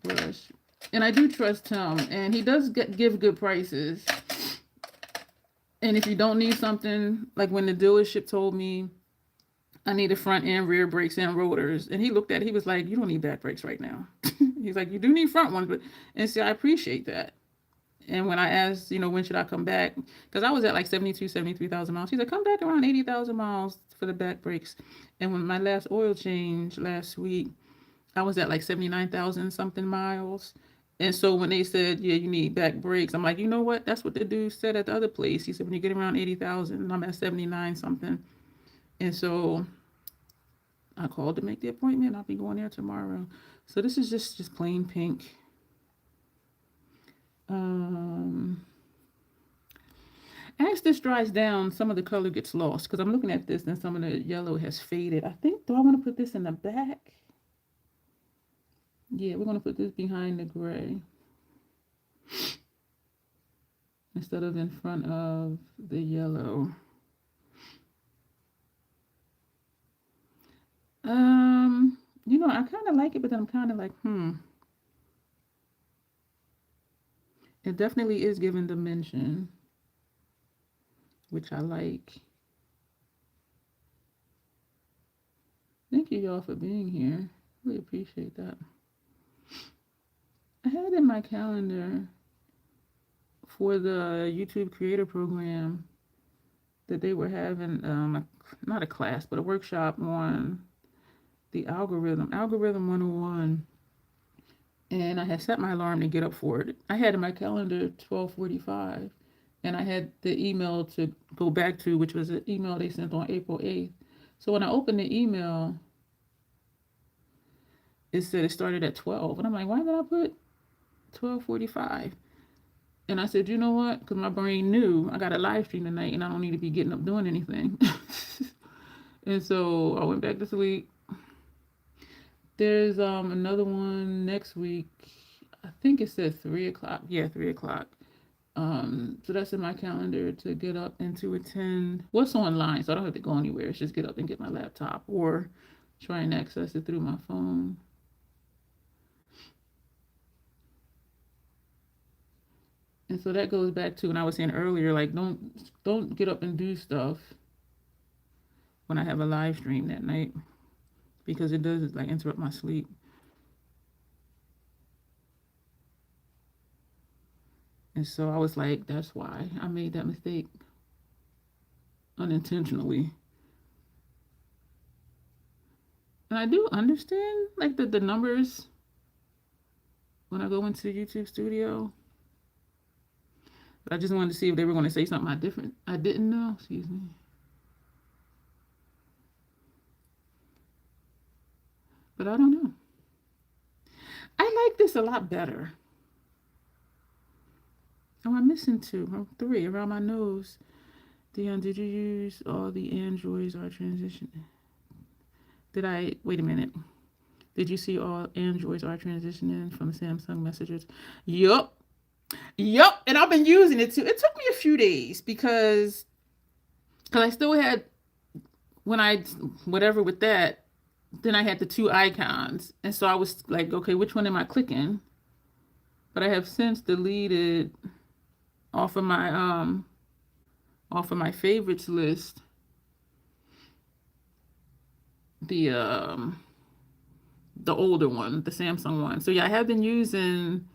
brush. And I do trust him, and he does give good prices. And if you don't need something, like when the dealership told me I needed front and rear brakes and rotors, and he looked at it, he was like, you don't need back brakes right now. He's like, you do need front ones, and see, I appreciate that. And when I asked, you know, when should I come back, because I was at like 73,000 miles, he's like, come back around 80,000 miles for the back brakes. And when my last oil change last week, I was at like 79,000 something miles. And so when they said, yeah, you need back brakes, I'm like, you know what? That's what the dude said at the other place. He said, when you get around 80,000, and I'm at 79 something. And so I called to make the appointment. I'll be going there tomorrow. So this is just plain pink. As this dries down, some of the color gets lost because I'm looking at this and some of the yellow has faded. I think, do I want to put this in the back? Yeah, we're going to put this behind the gray instead of in front of the yellow. You know, I kind of like it, but then I'm kind of like, It definitely is giving dimension, which I like. Thank you, y'all, for being here. Really appreciate that. I had in my calendar for the YouTube creator program that they were having, not a class, but a workshop on the algorithm 101. And I had set my alarm to get up for it. I had in my calendar 12:45, and I had the email to go back to, which was an email they sent on April 8th. So when I opened the email, it said it started at 12, and I'm like, why did I put 12:45? And I said, you know what? Because my brain knew I got a live stream tonight, and I don't need to be getting up doing anything. And so I went back to sleep. There's another one next week. I think it said 3 o'clock. Yeah, 3 o'clock. So that's in my calendar to get up and to attend. What's online, so I don't have to go anywhere. It's just get up and get my laptop or try and access it through my phone. And so that goes back to when I was saying earlier, like don't get up and do stuff when I have a live stream that night, because it does like interrupt my sleep. And so I was like, that's why I made that mistake unintentionally. And I do understand like the numbers when I go into YouTube Studio. But I just wanted to see if they were going to say something I didn't know. Excuse me. But I don't know. I like this a lot better. Oh, I'm missing 2 or 3 around my nose. Dion, did you use all the Androids are transitioning? Wait a minute. Did you see all Androids are transitioning from Samsung messages? Yup. And I've been using it too. It took me a few days because I still had, whatever with that, then I had the 2 icons. And so I was like, okay, which one am I clicking? But I have since deleted off of my favorites list the older one, the Samsung one. So yeah, I have been using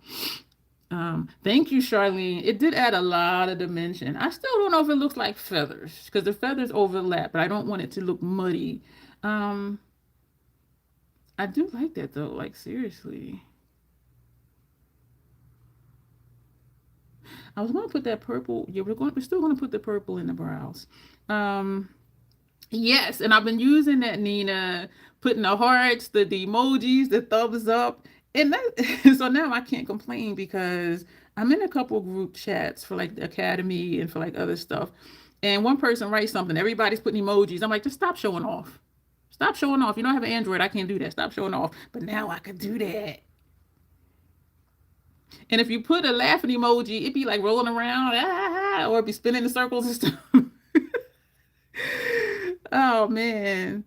thank you, Charlene. It did add a lot of dimension. I still don't know if it looks like feathers because the feathers overlap, but I don't want it to look muddy. I do like that though, like seriously. I was going to put that purple. Yeah, we're still going to put the purple in the brows. Yes, and I've been using that, Nina, putting the hearts, the emojis, the thumbs up. And that, so now I can't complain because I'm in a couple group chats for like the academy and for like other stuff. And one person writes something, everybody's putting emojis. I'm like, just stop showing off. Stop showing off. You know, I have an Android. I can't do that. Stop showing off. But now I can do that. And if you put a laughing emoji, it'd be like rolling around, or it'd be spinning in circles and stuff. Oh man.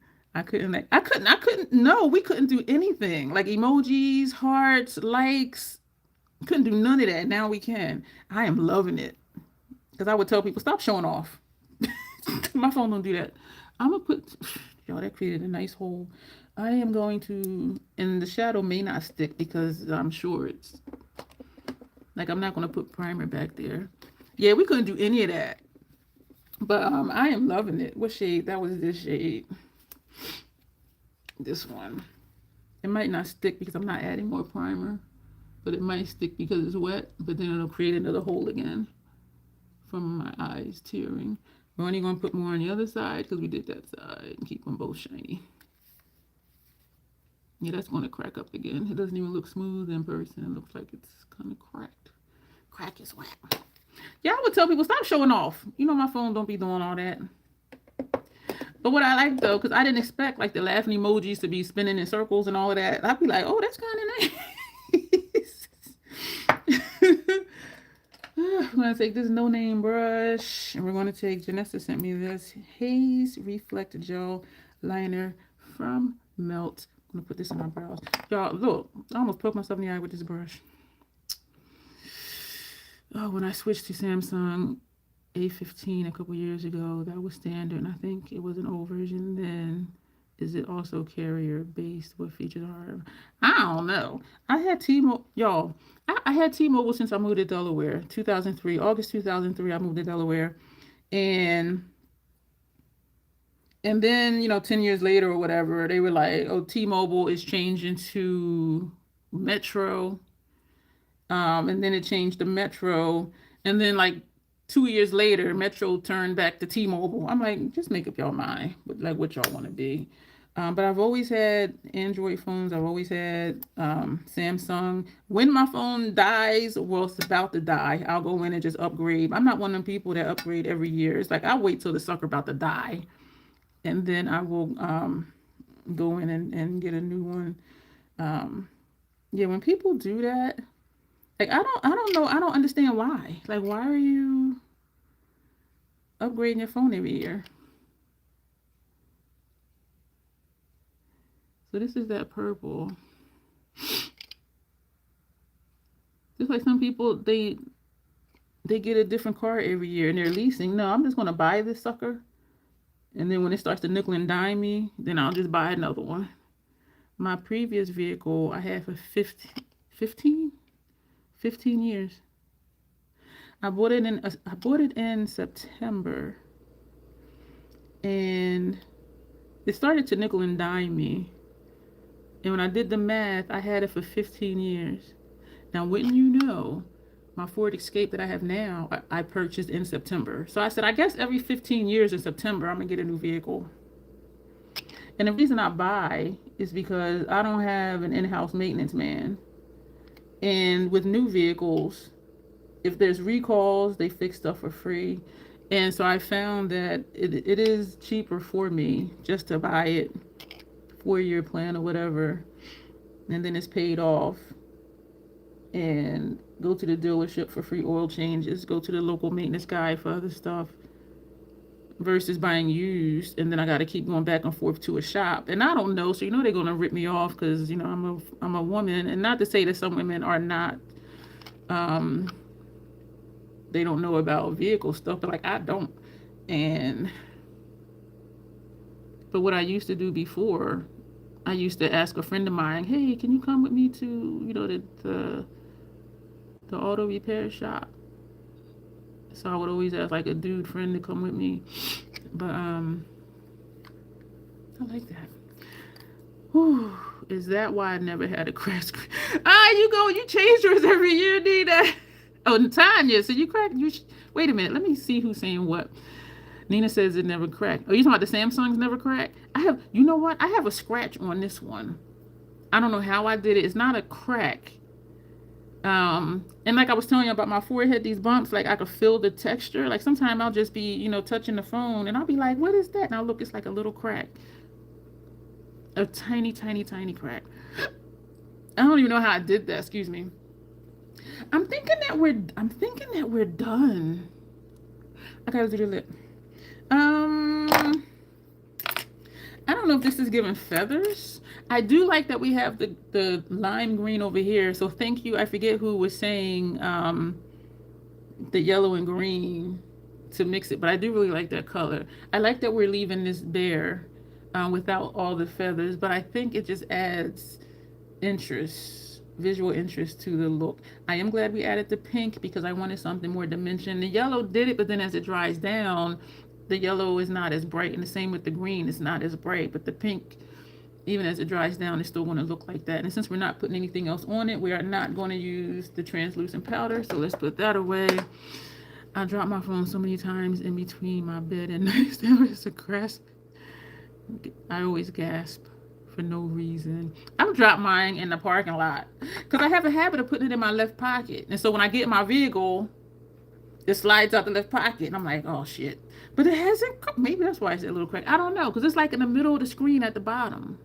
No, we couldn't do anything. Like emojis, hearts, likes. Couldn't do none of that. Now we can. I am loving it. Because I would tell people, stop showing off. My phone don't do that. I'm going to put, y'all, that created a nice hole. I am going to, and the shadow may not stick because I'm sure it's, like I'm not going to put primer back there. Yeah, we couldn't do any of that. But I am loving it. What shade? That was this shade. This one. It might not stick because I'm not adding more primer. But it might stick because it's wet. But then it'll create another hole again from my eyes tearing. We're only going to put more on the other side because we did that side and keep them both shiny. Yeah, that's going to crack up again. It doesn't even look smooth in person. It looks like it's kind of cracked. Crack is whack. Yeah, I would tell people, stop showing off. You know my phone don't be doing all that. But what I like though, because I didn't expect like the laughing emojis to be spinning in circles and all of that. I'd be like, oh, that's kind of We're going to take this no-name brush, and we're going to take, Janessa sent me this Haze Reflect Gel Liner from Melt. I'm going to put this in my brows. Y'all, look, I almost poked myself in the eye with this brush. Oh, when I switched to Samsung A15 a couple years ago, that was standard, and I think it was an old version then. Is it also carrier based? What features are? I don't know. I had T-Mobile, y'all. I had T-Mobile since I moved to Delaware, 2003, August 2003. I moved to Delaware, and then 10 years later or whatever, they were like, "Oh, T-Mobile is changing to Metro," and then it changed to Metro, and then like 2 years later, Metro turned back to T-Mobile. I'm like, just make up your mind, like what y'all want to be. But I've always had Android phones. I've always had Samsung. When my phone dies, well, it's about to die, I'll go in and just upgrade. I'm not one of them people that upgrade every year. It's like I wait till the sucker about to die, and then I will go in and get a new one. Yeah, when people do that, like I don't know. I don't understand why. Like, why are you upgrading your phone every year? So this is that purple. Just like some people, they get a different car every year and they're leasing. No, I'm just going to buy this sucker. And then when it starts to nickel and dime me, then I'll just buy another one. My previous vehicle, I had for 15 years. I bought it in September. And it started to nickel and dime me. And when I did the math, I had it for 15 years. Now, wouldn't you know, my Ford Escape that I have now, I purchased in September. So I said, I guess every 15 years in September, I'm going to get a new vehicle. And the reason I buy is because I don't have an in-house maintenance man. And with new vehicles, if there's recalls, they fix stuff for free. And so I found that it is cheaper for me just to buy it, 4-year plan or whatever, and then it's paid off, and go to the dealership for free oil changes, go to the local maintenance guy for other stuff, versus buying used, and then I got to keep going back and forth to a shop. And I don't know, so they're going to rip me off because I'm a woman. And not to say that some women are not they don't know about vehicle stuff, but like I don't. But what I used to do before, I used to ask a friend of mine, "Hey, can you come with me to the auto repair shop?" So I would always ask like a dude friend to come with me. But I like that. Whew. Is that why I never had a crash screen? You change yours every year, Nina. Oh, Tanya, so you cracked. Wait a minute. Let me see who's saying what. Nina says it never cracked. Oh, you talking about the Samsungs never cracked? You know what? I have a scratch on this one. I don't know how I did it. It's not a crack. And like I was telling you about my forehead, these bumps, like I could feel the texture. Like sometimes I'll just be, touching the phone and I'll be like, what is that? And I'll look, it's like a little crack. A tiny, tiny, tiny crack. I don't even know how I did that. Excuse me. I'm thinking that we're done. I gotta do the lip. I don't know if this is giving feathers. I do like that we have the lime green over here. So thank you. I forget who was saying the yellow and green to mix it, but I do really like that color. I like that we're leaving this bare without all the feathers, but I think it just adds visual interest to the look. I am glad we added the pink because I wanted something more dimension. The yellow did it, but then as it dries down, the yellow is not as bright, and the same with the green, it's not as bright, but the pink, even as it dries down, it's still going to look like that. And since we're not putting anything else on it, we are not going to use the translucent powder, so let's put that away. I dropped my phone so many times in between my bed and nightstand. It's a crash. I always gasp for no reason. I've dropped mine in the parking lot because I have a habit of putting it in my left pocket, and so when I get in my vehicle, it slides out the left pocket, and I'm like, oh shit. But it hasn't, maybe that's why it's a little crack. I don't know, because it's like in the middle of the screen at the bottom.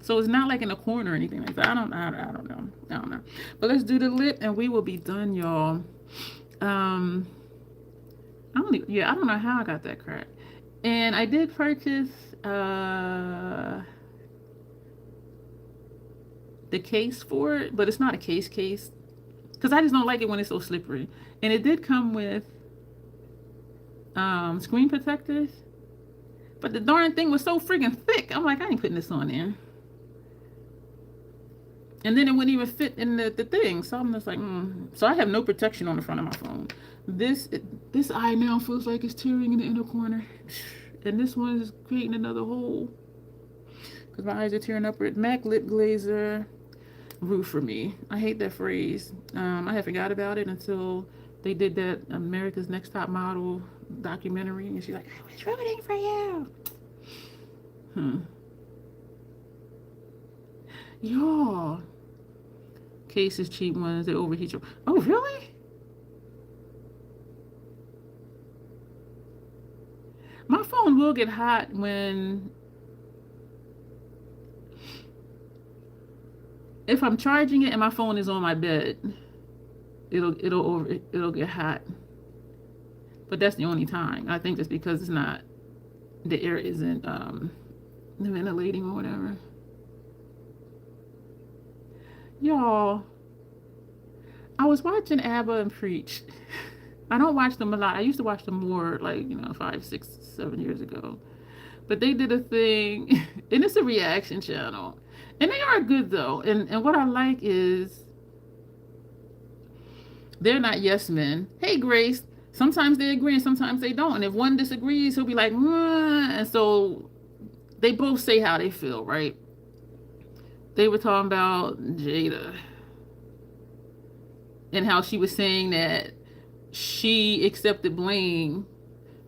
So it's not like in a corner or anything like that. I don't know. But let's do the lip and we will be done, y'all. I don't know how I got that crack. And I did purchase the case for it, but it's not a case because I just don't like it when it's so slippery. And it did come with screen protectors, but the darn thing was so friggin' thick. I'm like, I ain't putting this on there. And then it wouldn't even fit in the thing. So I'm just like, So I have no protection on the front of my phone. This eye now feels like it's tearing in the inner corner. And this one is creating another hole. Because my eyes are tearing upward. MAC lip glazer. Roof for me. I hate that phrase. I had forgot about it until they did that America's Next Top Model documentary. And she's like, I was rooting for you. Y'all. Cases, cheap ones, they overheat you. Oh, really? My phone will get hot when, if I'm charging it and my phone is on my bed, it'll get hot. But that's the only time. I think that's because it's not, the air isn't ventilating or whatever. Y'all, I was watching ABBA and Preach. I don't watch them a lot. I used to watch them more, like, 5, 6, 7 years ago. But they did a thing, and it's a reaction channel. And they are good, though. And what I like is they're not yes men. Hey, Grace. Sometimes they agree and sometimes they don't. And if one disagrees, he'll be like, and so they both say how they feel, right? They were talking about Jada and how she was saying that she accepted blame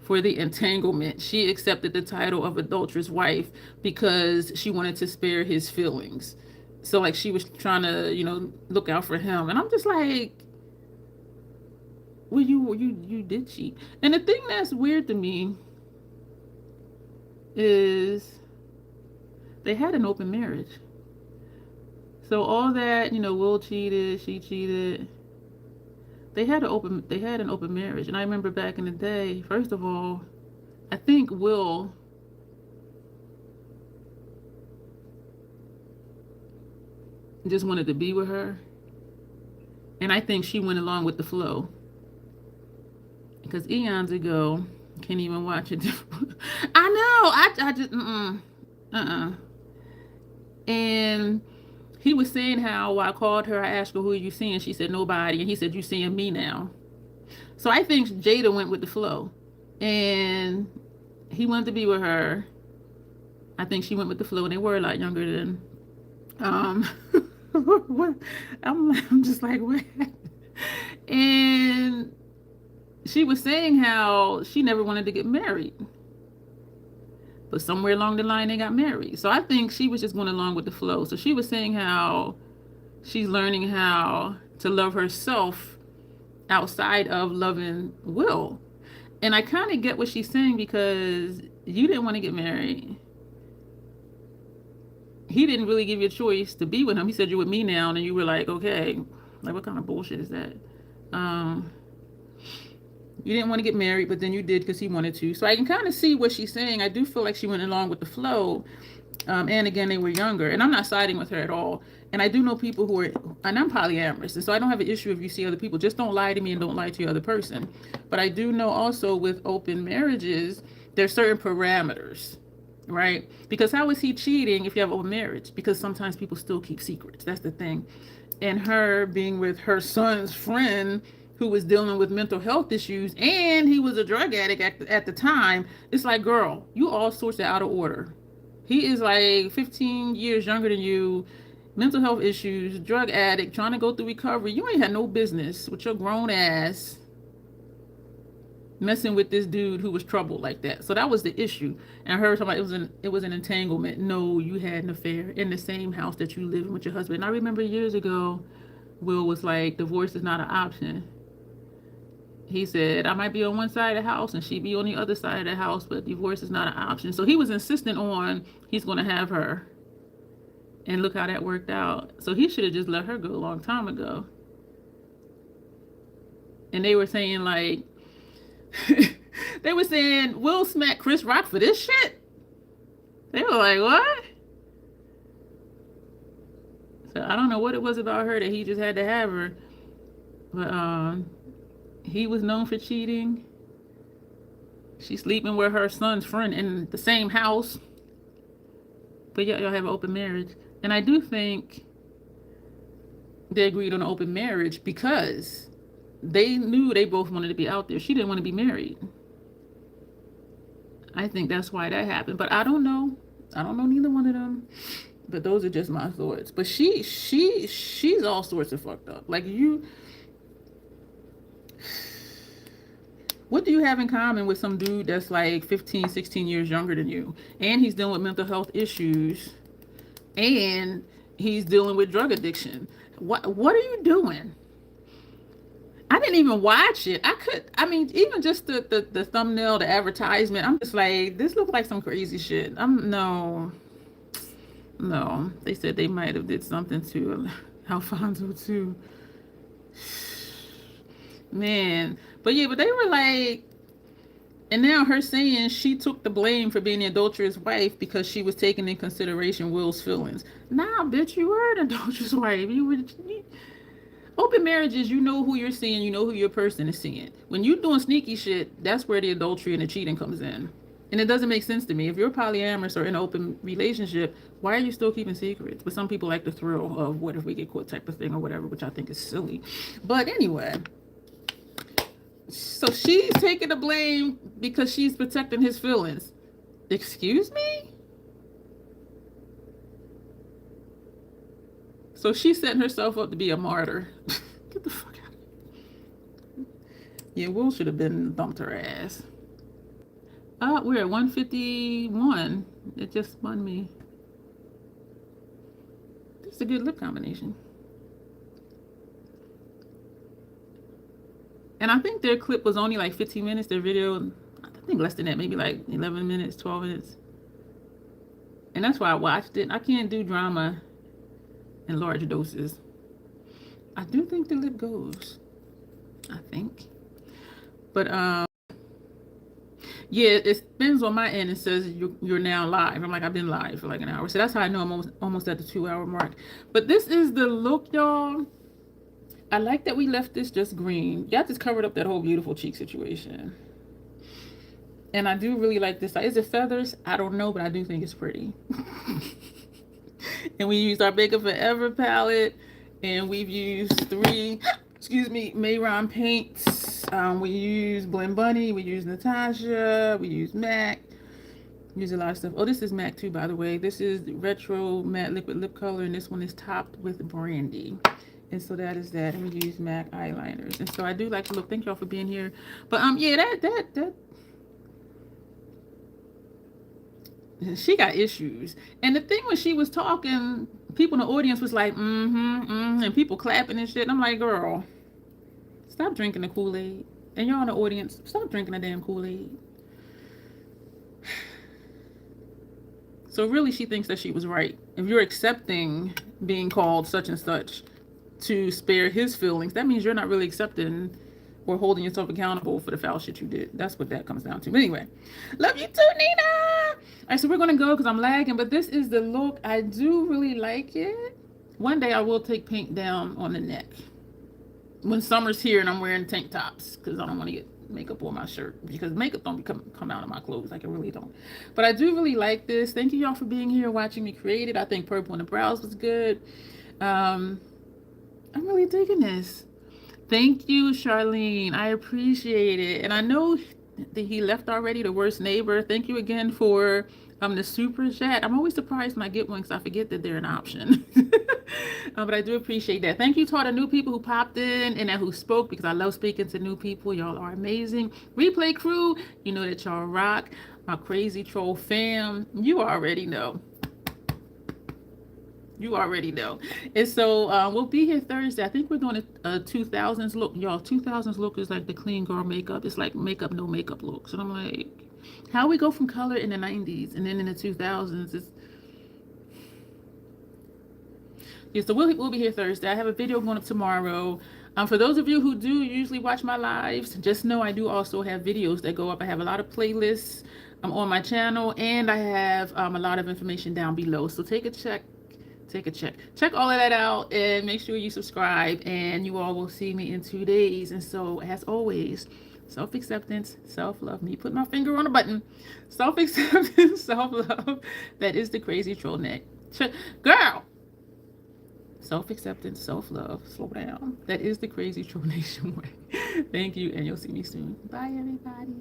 for the entanglement. She accepted the title of adulterous wife because she wanted to spare his feelings. So like she was trying to, look out for him. And I'm just like, well, you did cheat. And the thing that's weird to me is they had an open marriage. So all that, Will cheated, she cheated. They had an open marriage. And I remember back in the day, first of all, I think Will just wanted to be with her. And I think she went along with the flow. Because eons ago, can't even watch it. I know. I just, And he was saying how I called her, I asked her, who are you seeing? She said, nobody. And he said, you seeing me now. So I think Jada went with the flow. And he wanted to be with her. I think she went with the flow. And they were a lot younger than, what? I'm just like, what? And she was saying how she never wanted to get married. But somewhere along the line, they got married. So I think she was just going along with the flow. So she was saying how she's learning how to love herself outside of loving Will. And I kind of get what she's saying because you didn't want to get married. He didn't really give you a choice to be with him. He said, you're with me now. And you were like, okay. Like, what kind of bullshit is that? You didn't want to get married, but then you did because he wanted to. So I can kind of see what she's saying. I do feel like she went along with the flow. And again, they were younger. And I'm not siding with her at all. And I do know people who are, and I'm polyamorous. And so I don't have an issue if you see other people. Just don't lie to me and don't lie to your other person. But I do know also with open marriages, there's certain parameters, right? Because how is he cheating if you have open marriage? Because sometimes people still keep secrets. That's the thing. And her being with her son's friend who was dealing with mental health issues, and he was a drug addict at the time. It's like, girl, you all sorts of out of order. He is like 15 years younger than you, mental health issues, drug addict, trying to go through recovery. You ain't had no business with your grown ass messing with this dude who was troubled like that. So that was the issue. And her talking about it was an entanglement. No, you had an affair in the same house that you live in with your husband. And I remember years ago, Will was like, divorce is not an option. He said, I might be on one side of the house and she'd be on the other side of the house, but divorce is not an option. So he was insistent on he's going to have her. And look how that worked out. So he should have just let her go a long time ago. and they were saying like, they were saying Will smack Chris Rock for this shit. They were like, what? So I don't know what it was about her that he just had to have her, but he was known for cheating. She's sleeping with her son's friend in the same house, but yet y'all have an open marriage. And I do think they agreed on an open marriage because they knew they both wanted to be out there. She didn't want to be married. I think that's why that happened, but I don't know. I don't know neither one of them. But those are just my thoughts. But she's all sorts of fucked up. Like you, what do you have in common with some dude that's like 15, 16 years younger than you? And he's dealing with mental health issues. And he's dealing with drug addiction. What are you doing? I didn't even watch it. I mean, even just the thumbnail, the advertisement, I'm just like, this looks like some crazy shit. No. They said they might have did something to Alfonso too. Man. But yeah, but they were like, and now her saying she took the blame for being the adulterous wife because she was taking in consideration Will's feelings. Nah, bitch, you were an adulterous wife. Open marriages, you know who you're seeing, you know who your person is seeing. When you're doing sneaky shit, that's where the adultery and the cheating comes in. And it doesn't make sense to me. If you're polyamorous or in an open relationship, why are you still keeping secrets? But some people like the thrill of what if we get caught type of thing or whatever, which I think is silly. But anyway, so she's taking the blame because she's protecting his feelings. Excuse me? So she's setting herself up to be a martyr. Get the fuck out of here. Yeah, Will should have been bumped her ass. We're at 151. It just spun me. This is a good lip combination. And I think their clip was only like 15 minutes. Their video, I think less than that, maybe like 11 minutes, 12 minutes. And that's why I watched it. I can't do drama in large doses. I do think the lip goes. I think. But yeah, it spins on my end and says you're now live. I'm like, I've been live for like an hour. So that's how I know I'm almost at the 2-hour mark. But this is the look, y'all. I like that we left this just green. Y'all just covered up that whole beautiful cheek situation. And I do really like this. Is it feathers? I don't know, but I do think it's pretty. And we used our Makeup Forever palette. And we've used 3, Mayron paints. We use Blend Bunny. We use Natasha. We use MAC. We use a lot of stuff. Oh, this is MAC too, by the way. This is Retro Matte Liquid Lip Color. And this one is topped with Brandy. And so that is that. And we use MAC eyeliners. And so I do like the look. Thank y'all for being here. But yeah, that she got issues. And the thing when she was talking, people in the audience was like, and people clapping and shit. And I'm like, girl, stop drinking the Kool-Aid. And y'all in the audience, stop drinking the damn Kool-Aid. So really, she thinks that she was right. If you're accepting being called such and such to spare his feelings, that means you're not really accepting or holding yourself accountable for the foul shit you did. That's what that comes down to. But anyway, love you too, Nina. All right, so we're gonna go because I'm lagging, but this is the look. I do really like it. One day I will take paint down on the neck when summer's here and I'm wearing tank tops because I don't want to get makeup on my shirt because makeup don't come out of my clothes. Like, it really don't. But I do really like this. Thank you y'all for being here, watching me create it. I think purple on the brows was good. I'm really digging this. Thank you, Charlene. I appreciate it. And I know that he left already, the worst neighbor. Thank you again for the super chat. I'm always surprised when I get one because I forget that they're an option. But I do appreciate that. Thank you to all the new people who popped in and who spoke, because I love speaking to new people. Y'all are amazing. Replay crew, you know that y'all rock. My crazy troll fam, you already know. You already know. And so we'll be here Thursday. I think we're doing a 2000s look. Y'all, 2000s look is like the clean girl makeup. It's like makeup, no makeup looks. And I'm like, how we go from color in the 90s and then in the 2000s is... Yeah, so we'll be here Thursday. I have a video going up tomorrow. For those of you who do usually watch my lives, just know I do also have videos that go up. I have a lot of playlists on my channel, and I have a lot of information down below. So take a check. Check all of that out, and make sure you subscribe, and you all will see me in 2 days. And so, as always, self-acceptance, self-love. Me put my finger on a button. Self-acceptance, self-love. That is the crazy troll neck. Girl! Self-acceptance, self-love. Slow down. That is the crazy troll nation way. Thank you, and you'll see me soon. Bye, everybody.